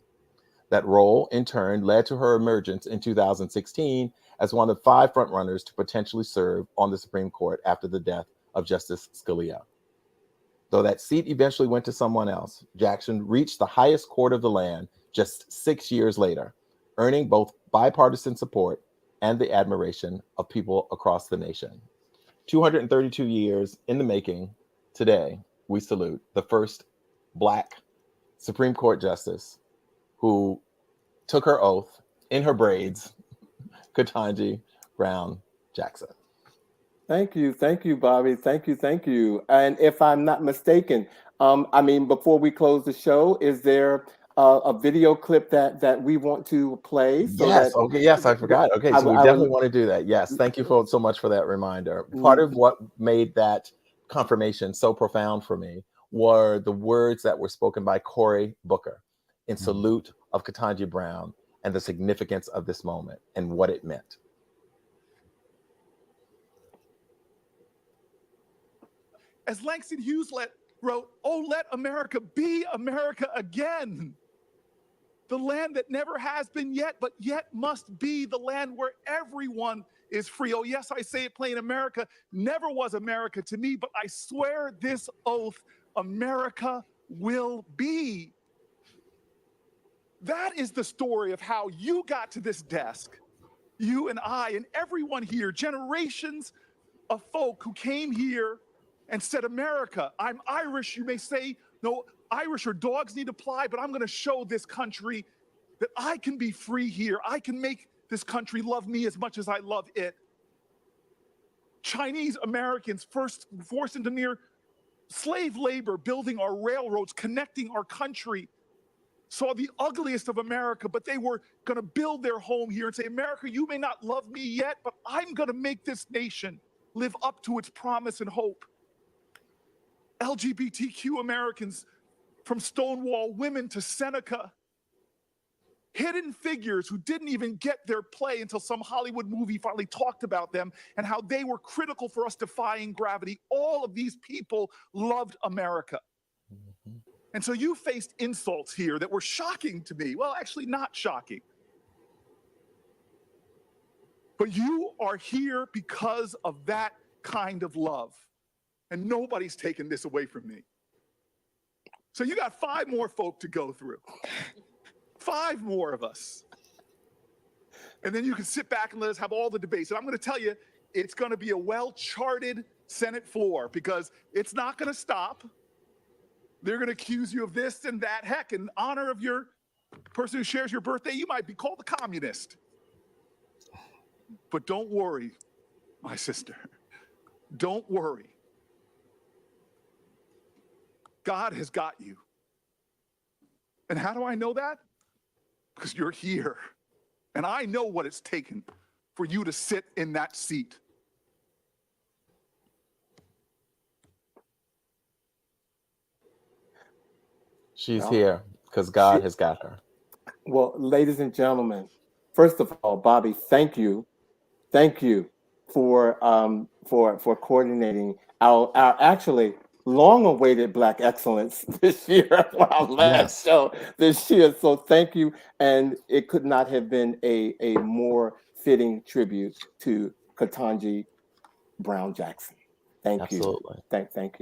That role, in turn, led to her emergence in 2016 as one of 5 frontrunners to potentially serve on the Supreme Court after the death of Justice Scalia. Though that seat eventually went to someone else, Jackson reached the highest court of the land just 6 years later, earning both bipartisan support and the admiration of people across the nation. 232 years in the making, today we salute the first Black Supreme Court justice who took her oath in her braids, Ketanji Brown Jackson. Thank you, Bobby. Thank you. And if I'm not mistaken, before we close the show, is there a video clip that we want to play? Yes, I forgot. Okay, so we definitely want to do that. Yes, thank you so much for that reminder. Part of what made that confirmation so profound for me were the words that were spoken by Cory Booker in salute of Ketanji Brown and the significance of this moment and what it meant. As Langston Hughes wrote, "Oh, let America be America again. The land that never has been yet, but yet must be the land where everyone is free." Oh, yes, I say it plain, America never was America to me, but I swear this oath, America will be. That is the story of how you got to this desk, you and I and everyone here, generations of folk who came here and said, America, I'm Irish. You may say, no, Irish or dogs need to fly, but I'm going to show this country that I can be free here. I can make this country love me as much as I love it. Chinese Americans forced into near slave labor, building our railroads, connecting our country, saw the ugliest of America, but they were going to build their home here and say, America, you may not love me yet, but I'm going to make this nation live up to its promise and hope. LGBTQ Americans, from Stonewall women to Seneca, hidden figures who didn't even get their play until some Hollywood movie finally talked about them and how they were critical for us defying gravity. All of these people loved America. And so you faced insults here that were shocking to me. Well, actually not shocking. But you are here because of that kind of love. And nobody's taken this away from me. So you got 5 more folk to go through. 5 more of us. And then you can sit back and let us have all the debates. And I'm going to tell you, it's going to be a well-charted Senate floor because it's not going to stop. They're going to accuse you of this and that. Heck, in honor of your person who shares your birthday, you might be called a communist. But don't worry, my sister. Don't worry. God has got you. And how do I know that? Because you're here. And I know what it's taken for you to sit in that seat. She's here because God has got her. Well, ladies and gentlemen, first of all, Bobby, thank you for coordinating our actually long-awaited Black Excellence this year, our last show this year. So thank you, and it could not have been a more fitting tribute to Ketanji Brown Jackson. Thank you. Thank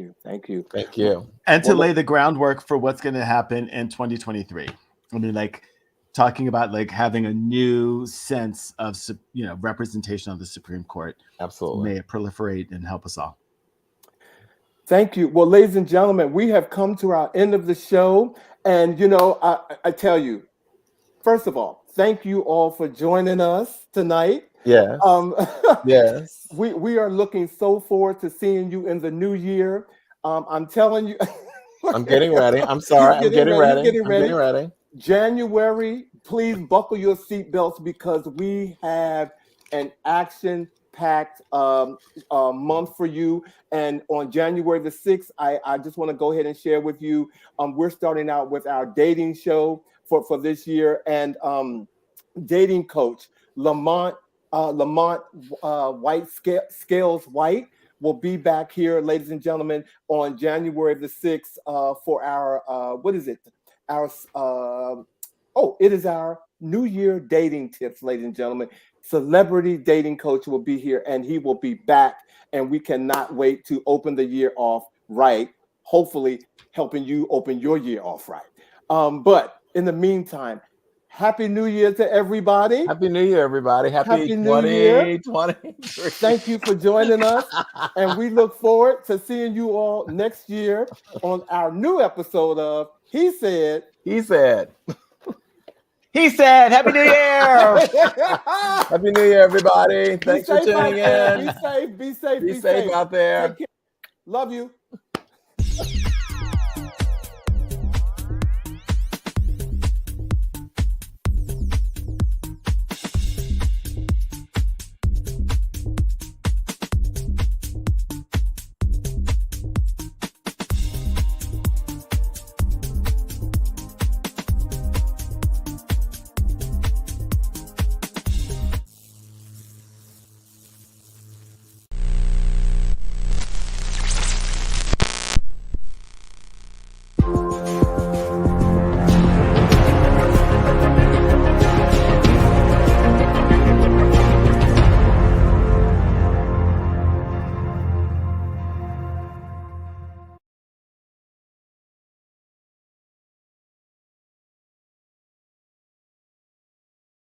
you. And to lay the groundwork for what's going to happen in 2023. I mean, like talking about like having a new sense of, representation of the Supreme Court. Absolutely. May it proliferate and help us all. Thank you. Well, ladies and gentlemen, we have come to our end of the show. And, I tell you, first of all, thank you all for joining us tonight. Yes. Yes. We are looking so forward to seeing you in the new year. I'm telling you. I'm getting ready. I'm sorry. I'm getting ready. January, please buckle your seatbelts because we have an action-packed month for you. And on January the 6th, I just want to go ahead and share with you, we're starting out with our dating show for this year. And dating coach Lamont White Scales White will be back here, ladies and gentlemen, on January the 6th for our what is it? Our it is our New Year dating tips, ladies and gentlemen. Celebrity dating coach will be here, and he will be back, and we cannot wait to open the year off right. Hopefully, helping you open your year off right. But in the meantime, Happy New Year to everybody. Happy New Year, everybody. Happy New Year. 2023. Thank you for joining us. And we look forward to seeing you all next year on our new episode of He Said. He said. He said, Happy New Year. Happy New Year, everybody. Thanks for tuning in. Be safe. Be safe. Be safe out there. Take care. Love you.